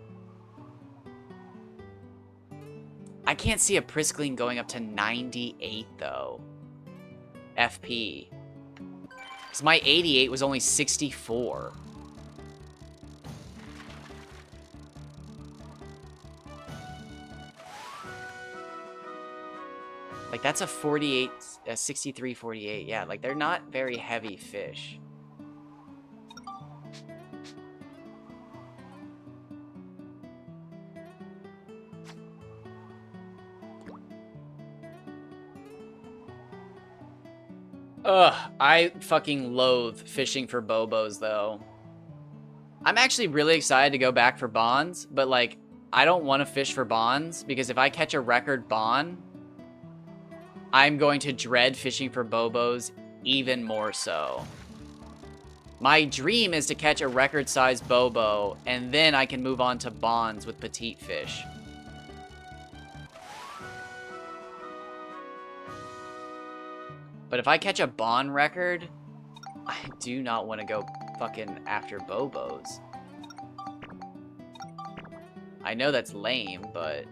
I can't see a Priscline going up to 98 though. FP. Because my 88 was only 64. Like, that's a 48, a 63, 48. Yeah, like, they're not very heavy fish. Ugh, I fucking loathe fishing for Bobos, though. I'm actually really excited to go back for Bonds, but, like, I don't want to fish for Bonds, because if I catch a record Bond, I'm going to dread fishing for Bobos even more so. My dream is to catch a record-sized Bobo, and then I can move on to Bonds with petite fish. But if I catch a Bond record, I do not want to go fucking after Bobos. I know that's lame, but...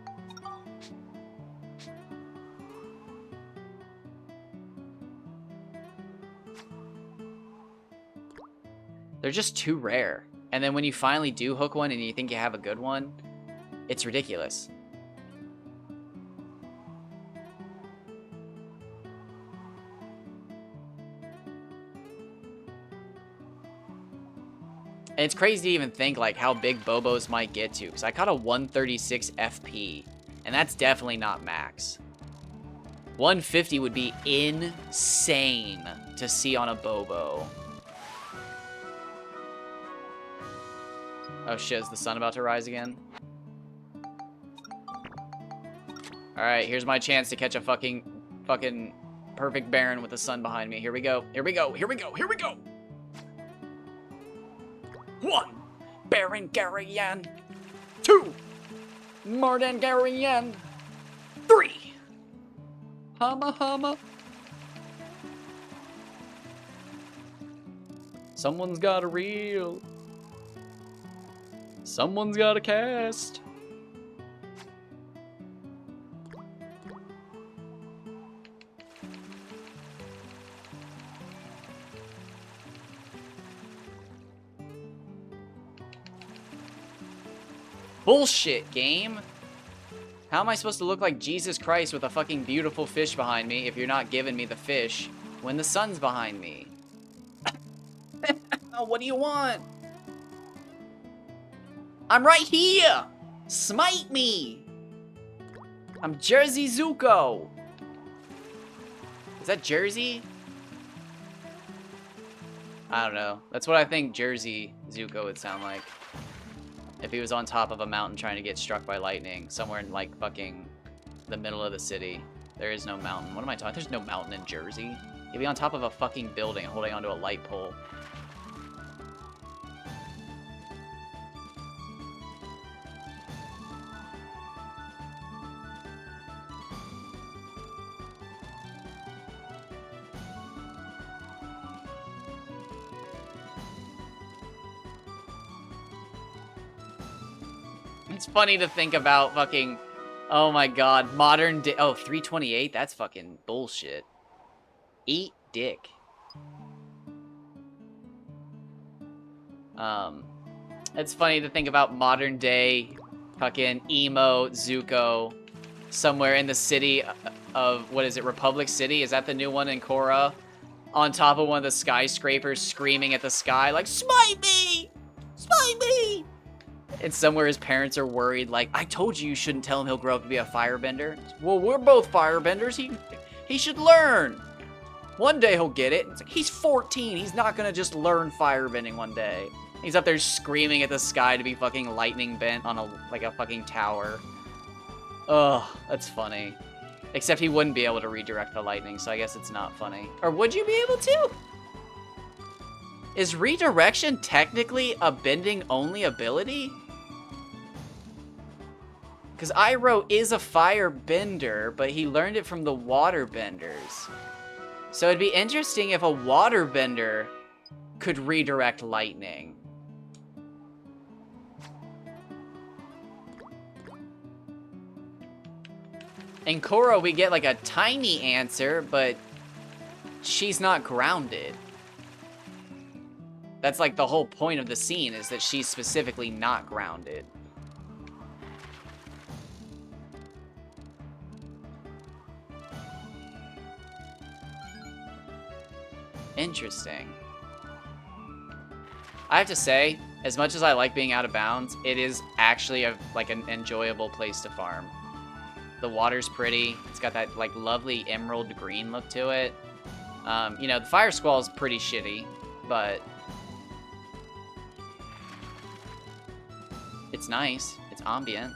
they're just too rare. And then when you finally do hook one and you think you have a good one, it's ridiculous. And it's crazy to even think like how big Bobos might get to, because I caught a 136 FP, and that's definitely not max. 150 would be insane to see on a Bobo. Oh shit, is the sun about to rise again? Alright, here's my chance to catch a fucking perfect Baron with the sun behind me. Here we go, here we go, here we go, here we go! 1, Baron Garayan. 2, Mardan Garayan. 3, Hama Hama. Someone's got a reel. Someone's got a cast. Bullshit, game. How am I supposed to look like Jesus Christ with a fucking beautiful fish behind me if you're not giving me the fish when the sun's behind me? What do you want? I'm right here! Smite me! I'm Jersey Zuko! Is that Jersey? I don't know. That's what I think Jersey Zuko would sound like. If he was on top of a mountain trying to get struck by lightning. Somewhere in, like, fucking the middle of the city. There is no mountain. What am I talking? There's no mountain in Jersey. He'd be on top of a fucking building holding onto a light pole. It's funny to think about fucking, oh my god, modern day, oh, 328? That's fucking bullshit. Eat dick. It's funny to think about modern day fucking emo Zuko somewhere in the city of, what is it, Republic City? Is that the new one in Korra? On top of one of the skyscrapers screaming at the sky like, smite me! Smite me! And somewhere his parents are worried like, I told you shouldn't tell him he'll grow up to be a firebender. Well, we're both firebenders. He should learn. One day he'll get it. It's like, he's 14. He's not gonna just learn firebending one day. He's up there screaming at the sky to be fucking lightning bent on a fucking tower. Ugh, that's funny. Except he wouldn't be able to redirect the lightning, so I guess it's not funny. Or would you be able to? Is redirection technically a bending-only ability? Because Iroh is a firebender, but he learned it from the waterbenders. So it'd be interesting if a waterbender could redirect lightning. In Korra, we get like a tiny answer, but she's not grounded. That's like the whole point of the scene, is that she's specifically not grounded. Interesting. I have to say, as much as I like being out of bounds, it is actually like an enjoyable place to farm. The water's pretty. It's got that like lovely emerald green look to it. You know, the fire squall is pretty shitty, but it's nice. It's ambient.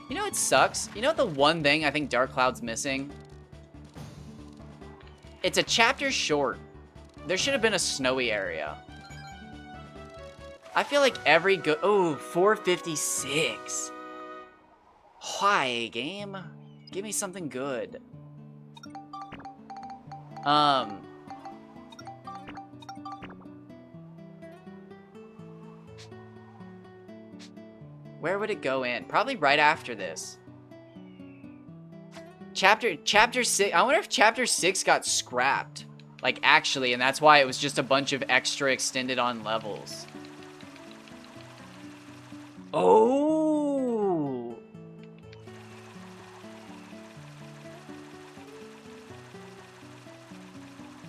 You know, it sucks. You know what the one thing I think Dark Cloud's missing? It's a chapter short. There should have been a snowy area. I feel like every oh, 456. Why, game? Give me something good. Where would it go in? Probably right after this. Chapter 6. I wonder if Chapter 6 got scrapped. Like, actually, and that's why it was just a bunch of extra extended on levels. Oh!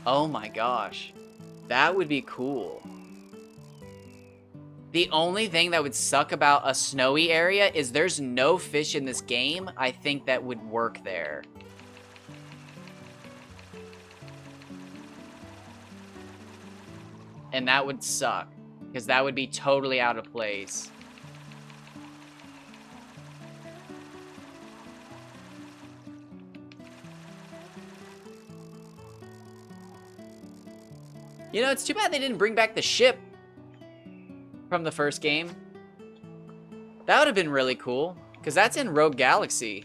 Oh my gosh. That would be cool. The only thing that would suck about a snowy area is there's no fish in this game, I think, that would work there. And that would suck, because that would be totally out of place. You know, it's too bad they didn't bring back the ship from the first game. That would have been really cool, because that's in Rogue Galaxy.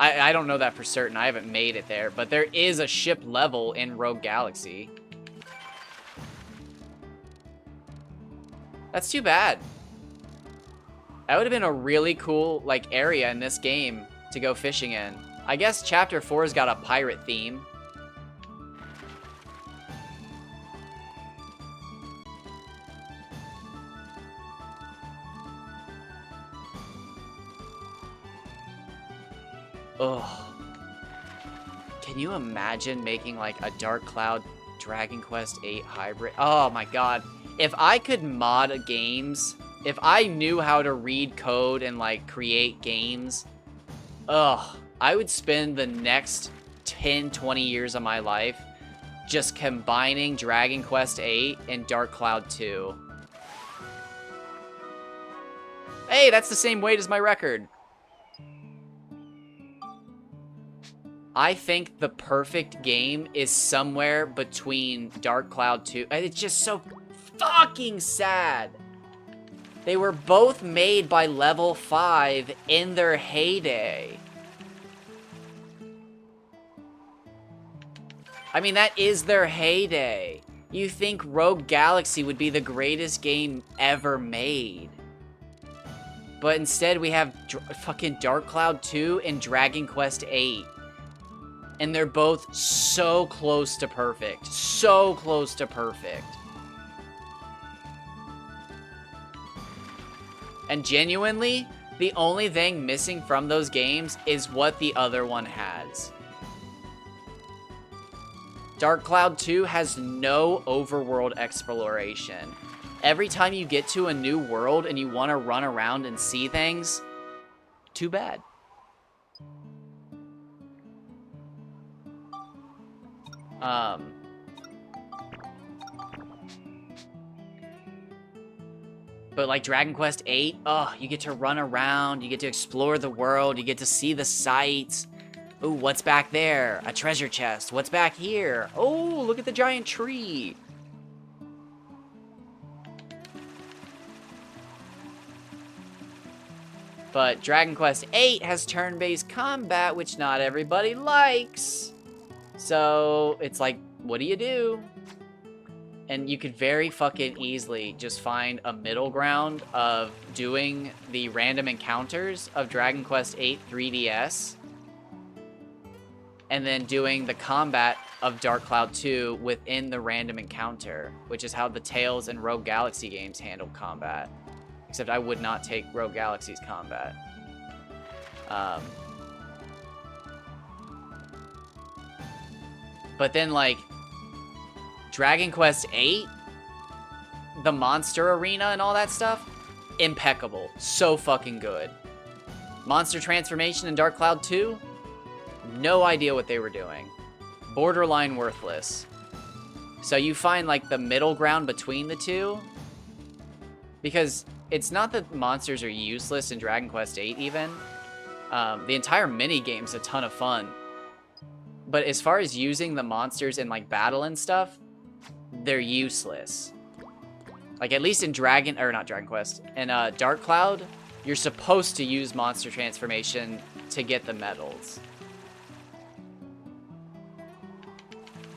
I don't know that for certain. I haven't made it there, but there is a ship level in Rogue Galaxy. That's too bad. That would have been a really cool, like, area in this game to go fishing in. I guess Chapter 4's got a pirate theme. Ugh. Can you imagine making like a Dark Cloud Dragon Quest VIII hybrid? Oh my god. If I could mod games, if I knew how to read code and like create games, I would spend the next 10, 20 years of my life just combining Dragon Quest VIII and Dark Cloud 2. Hey, that's the same weight as my record. I think the perfect game is somewhere between Dark Cloud 2. It's just so fucking sad. They were both made by Level 5 in their heyday. I mean, that is their heyday. You think Rogue Galaxy would be the greatest game ever made. But instead we have fucking Dark Cloud 2 and Dragon Quest VIII. And they're both so close to perfect. So close to perfect. And genuinely, the only thing missing from those games is what the other one has. Dark Cloud 2 has no overworld exploration. Every time you get to a new world and you want to run around and see things, too bad. But like Dragon Quest VIII, oh, you get to run around, you get to explore the world, you get to see the sights. Ooh, what's back there? A treasure chest. What's back here? Oh, look at the giant tree. But Dragon Quest VIII has turn-based combat, which not everybody likes. So it's like, what do you do? And you could very fucking easily just find a middle ground of doing the random encounters of Dragon Quest VIII 3DS. And then doing the combat of Dark Cloud 2 within the random encounter, which is how the Tales and Rogue Galaxy games handle combat. Except I would not take Rogue Galaxy's combat. But then, like, Dragon Quest VIII, the monster arena and all that stuff, impeccable. So fucking good. Monster transformation in Dark Cloud 2, no idea what they were doing. Borderline worthless. So you find, like, the middle ground between the two. Because it's not that monsters are useless in Dragon Quest VIII, even. The entire minigame's a ton of fun. But as far as using the monsters in, like, battle and stuff, they're useless. Like, at least in Dark Cloud, you're supposed to use monster transformation to get the medals.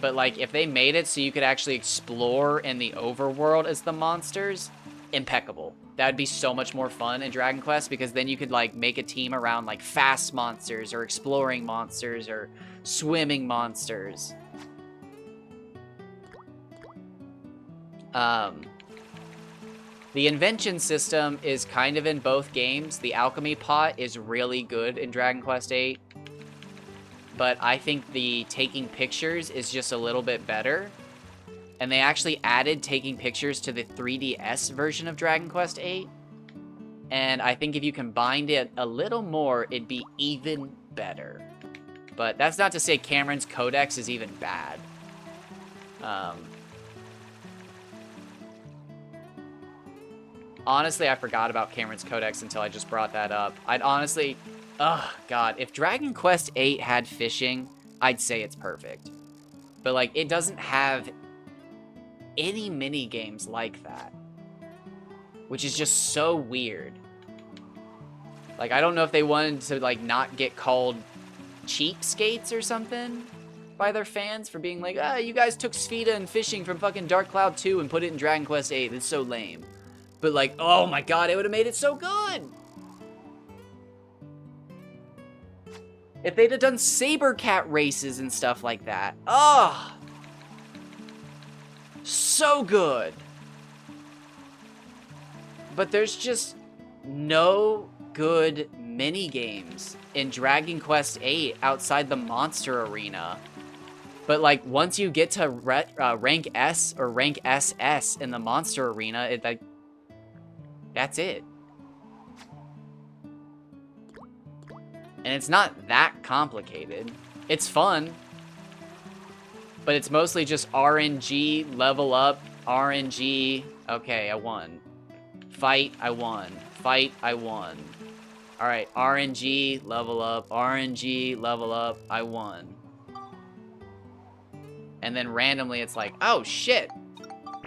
But, like, if they made it so you could actually explore in the overworld as the monsters, impeccable. That would be so much more fun in Dragon Quest, because then you could, like, make a team around, like, fast monsters or exploring monsters or swimming monsters. The invention system is kind of in both games. The alchemy pot is really good in Dragon Quest VIII. But I think the taking pictures is just a little bit better. And they actually added taking pictures to the 3DS version of Dragon Quest VIII. And I think if you combined it a little more, it'd be even better. But that's not to say Cameron's Codex is even bad. Honestly, I forgot about Cameron's Codex until I just brought that up. I'd honestly... Oh, God. If Dragon Quest VIII had fishing, I'd say it's perfect. But, like, it doesn't have any mini games like that. Which is just so weird. Like, I don't know if they wanted to, like, not get called cheapskates or something by their fans for being like, ah, you guys took Sphida and fishing from fucking Dark Cloud 2 and put it in Dragon Quest VIII. It's so lame. But, like, oh my God, it would have made it so good. If they'd have done Saber Cat races and stuff like that. Oh! So good. But there's just no good mini games in Dragon Quest VIII outside the monster arena. But, like, once you get to rank S or rank SS in the monster arena, that's it. And it's not that complicated. It's fun. But it's mostly just RNG, level up, RNG. Okay, I won. Fight, I won. Fight, I won. Alright, RNG, level up, RNG, level up, I won. And then randomly it's like, oh shit,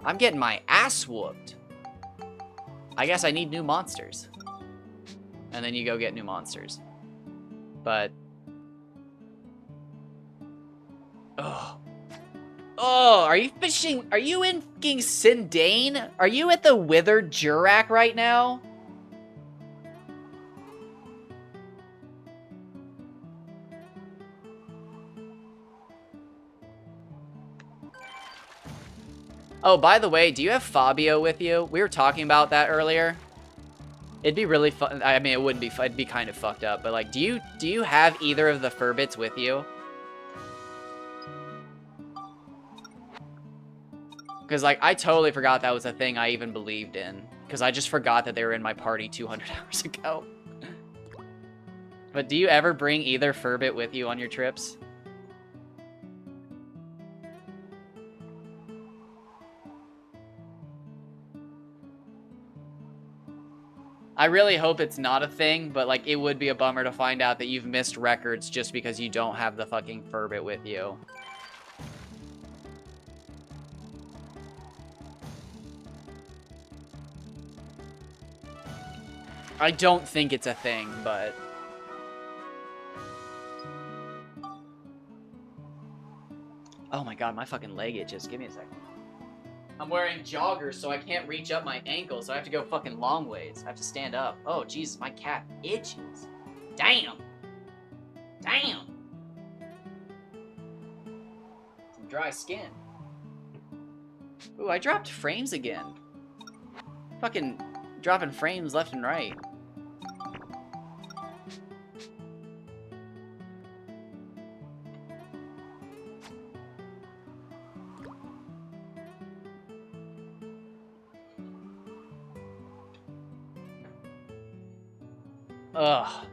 I'm getting my ass whooped. I guess I need new monsters. And then you go get new monsters. But... Oh. Oh, are you fishing? Are you in fucking Sindane? Are you at the Withered Jurak right now? Oh, by the way, do you have Fabio with you? We were talking about that earlier. It'd be really fun. I mean, it wouldn't be fun. It'd be kind of fucked up. But, like, do you have either of the Furbits with you? Because, like, I totally forgot that was a thing I even believed in. Because I just forgot that they were in my party 200 hours ago. But do you ever bring either Furbit with you on your trips? I really hope it's not a thing, but, like, it would be a bummer to find out that you've missed records just because you don't have the fucking Furbit with you. I don't think it's a thing, but... Oh my god, my fucking leg itches. Give me a second. I'm wearing joggers, so I can't reach up my ankle, so I have to go fucking long ways. I have to stand up. Oh, Jesus, my calf itches. Damn. Damn. Some dry skin. Ooh, I dropped frames again. Fucking dropping frames left and right. Ugh.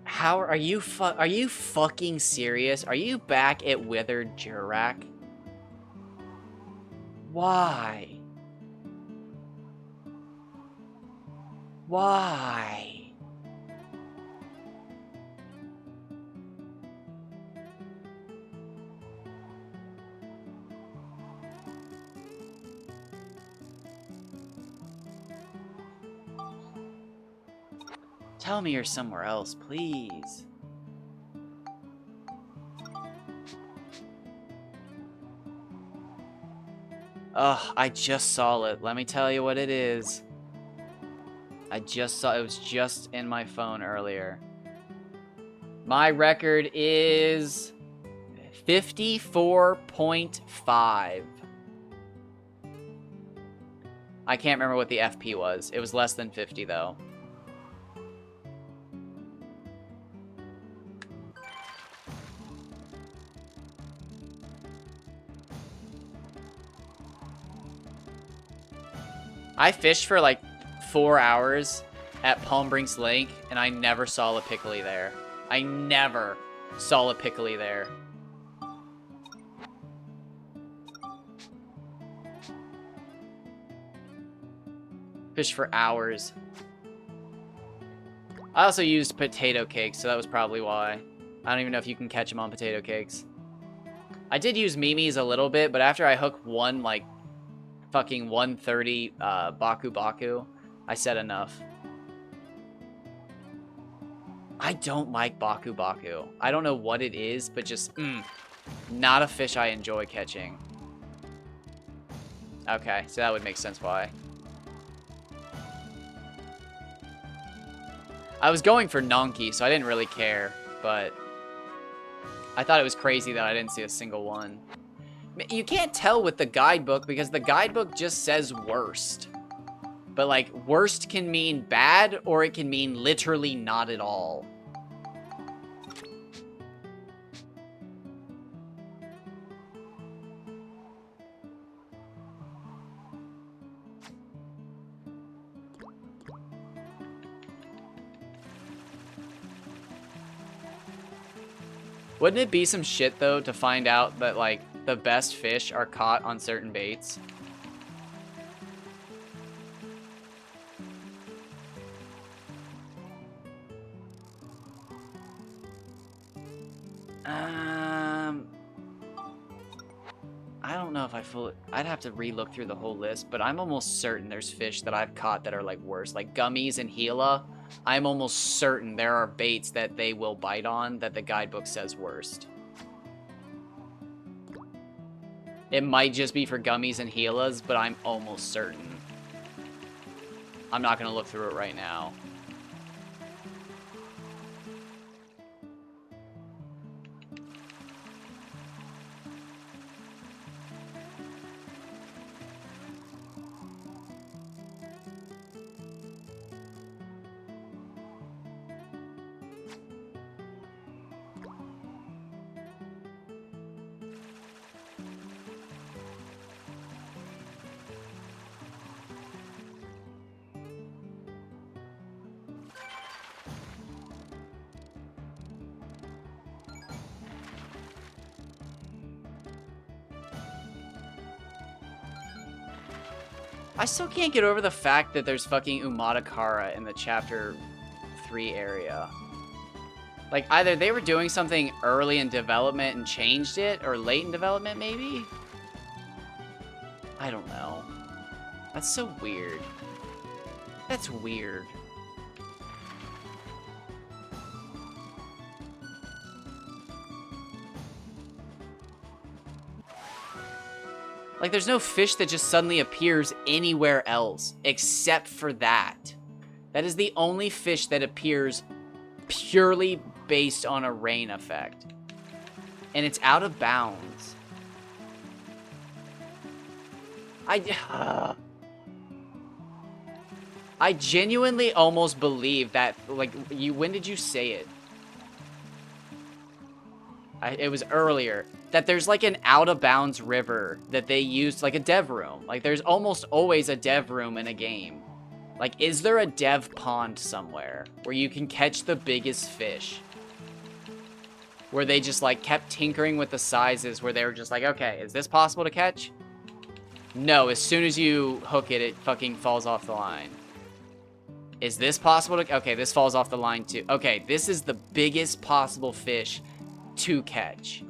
How are you fucking serious? Are you back at Withered Jurak? Why? Why? Tell me you're somewhere else, please. Ugh, I just saw it. Let me tell you what it is. I just saw it. Was just in my phone earlier. My record is 54.5. I can't remember what the FP was. It was less than 50 though. I fished for like 4 hours at Palm Brinks Lake, and I never saw a pickly there. I never saw a pickly there. Fished for hours. I also used potato cakes, so that was probably why. I don't even know if you can catch them on potato cakes. I did use Mimi's a little bit, but after I hooked one, like, fucking 130 Baku Baku, I said enough. I don't like Baku Baku. I don't know what it is, but just, not a fish I enjoy catching. Okay, so that would make sense why. I was going for Nonky, so I didn't really care, but I thought it was crazy that I didn't see a single one. You can't tell with the guidebook because the guidebook just says worst. But, like, worst can mean bad or it can mean literally not at all. Wouldn't it be some shit, though, to find out that, like, the best fish are caught on certain baits? I don't know if I'd have to re-look through the whole list, but I'm almost certain there's fish that I've caught that are, like, worse. Like gummies and Gila, I'm almost certain there are baits that they will bite on that the guidebook says worst. It might just be for gummies and Gilas, but I'm almost certain. I'm not going to look through it right now. I still can't get over the fact that there's fucking Umatakara in the chapter 3 area. Like, either they were doing something early in development and changed it, or late in development, maybe? I don't know. That's so weird. That's weird. Like, there's no fish that just suddenly appears anywhere else, except for that. That is the only fish that appears purely based on a rain effect. And it's out of bounds. I genuinely almost believe that, like, when did you say it? It was earlier. That there's, like, an out-of-bounds river that they used, like, a dev room. Like, there's almost always a dev room in a game. Like, is there a dev pond somewhere where you can catch the biggest fish? Where they just, like, kept tinkering with the sizes, where they were just like, okay, is this possible to catch? No, as soon as you hook it, it fucking falls off the line. Is this possible to... Okay, this falls off the line too. Okay, this is the biggest possible fish to catch.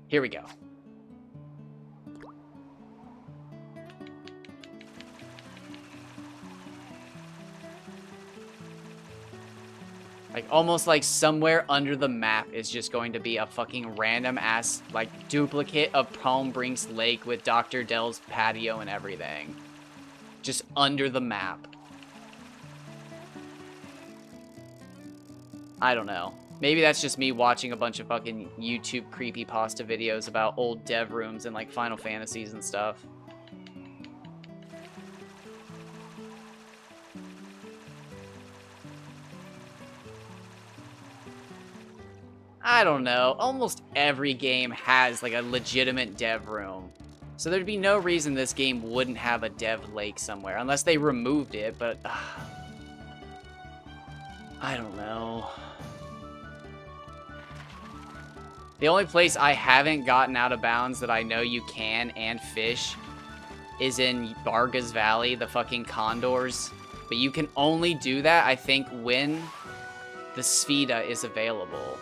Here we go. Like, almost like somewhere under the map is just going to be a fucking random ass, like, duplicate of Palm Brinks Lake with Dr. Dell's patio and everything. Just under the map. I don't know. Maybe that's just me watching a bunch of fucking YouTube creepypasta videos about old dev rooms and, like, Final Fantasies and stuff. I don't know. Almost every game has, like, a legitimate dev room. So there'd be no reason this game wouldn't have a dev lake somewhere. Unless they removed it, but... I don't know. The only place I haven't gotten out of bounds that I know you can and fish is in Barga's Valley, the fucking condors. But you can only do that, I think, when the Sphida is available.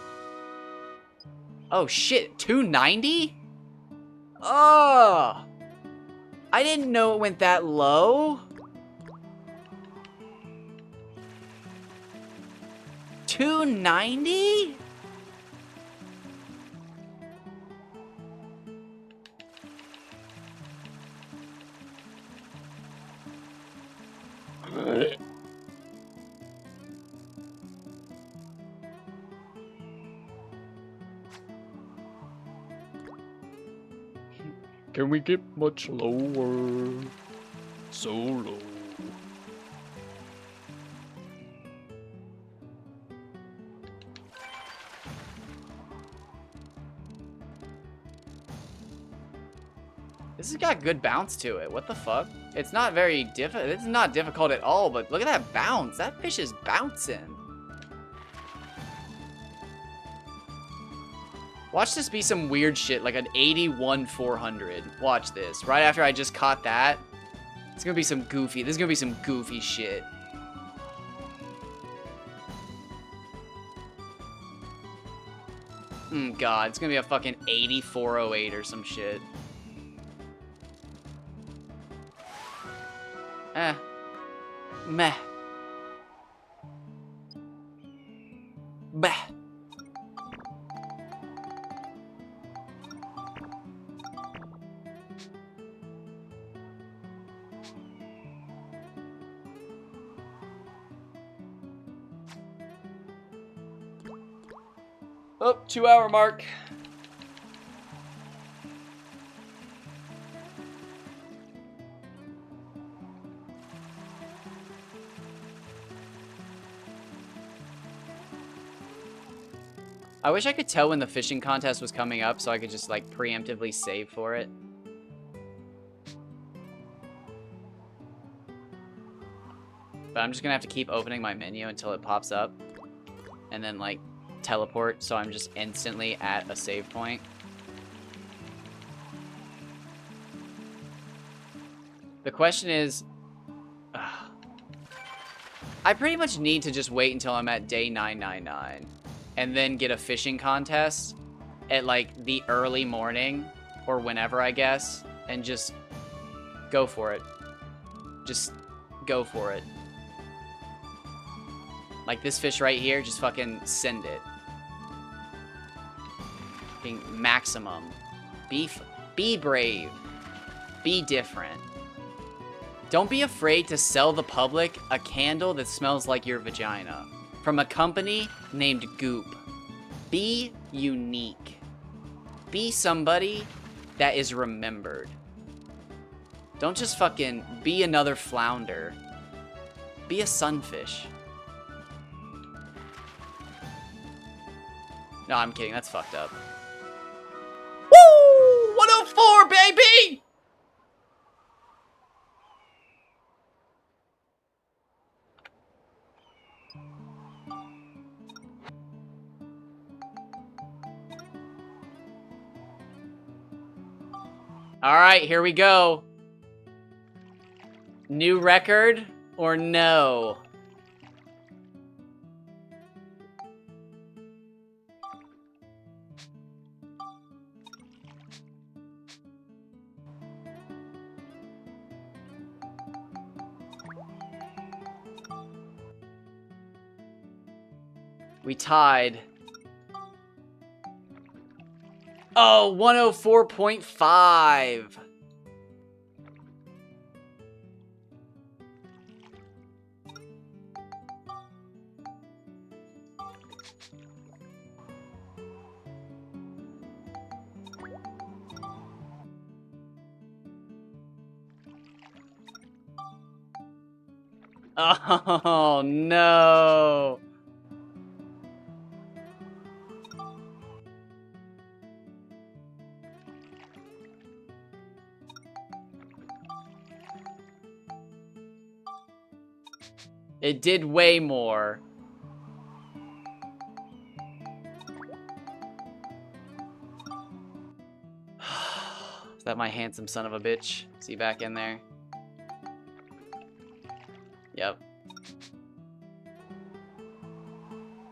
Oh shit, 290? Oh! I didn't know it went that low. 290? Can we get much lower? So low. This has got good bounce to it. What the fuck? It's not very difficult. It's not difficult at all, but look at that bounce. That fish is bouncing. Watch this be some weird shit, like an 81-400. Watch this. Right after I just caught that, it's gonna be some goofy. This is gonna be some goofy shit. God, it's gonna be a fucking 8408 or some shit. Meh. Bah. Oh, 2-hour mark. I wish I could tell when the fishing contest was coming up so I could just, like, preemptively save for it. But I'm just gonna have to keep opening my menu until it pops up. And then, like, teleport so I'm just instantly at a save point. The question is... I pretty much need to just wait until I'm at day 999. And then get a fishing contest at, like, the early morning. Or whenever, I guess. And just go for it. Just go for it. Like this fish right here, just fucking send it. Fucking maximum. Be brave. Be different. Don't be afraid to sell the public a candle that smells like your vagina. From a company named Goop. Be unique. Be somebody that is remembered. Don't just fucking be another flounder. Be a sunfish. No, I'm kidding. That's fucked up. Woo! 104, baby! All right, here we go. New record or no? We tied. Oh, 104.5. Oh, no. It did way more. Is that my handsome son of a bitch? Is he back in there? Yep.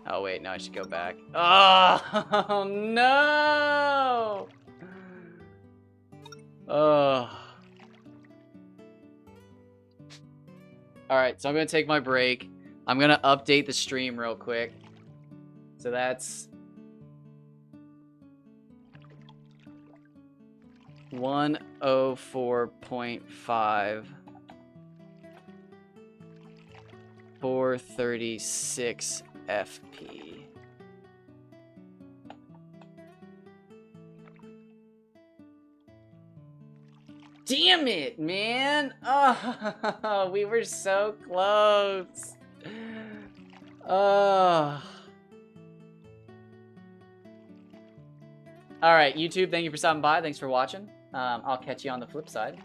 Oh, wait. No, I should go back. Oh, no! Oh. Alright, so I'm going to take my break. I'm going to update the stream real quick. So that's... 104.5. 436 FP. Damn it, man! Oh, we were so close. Oh. Alright, YouTube, thank you for stopping by. Thanks for watching. I'll catch you on the flip side.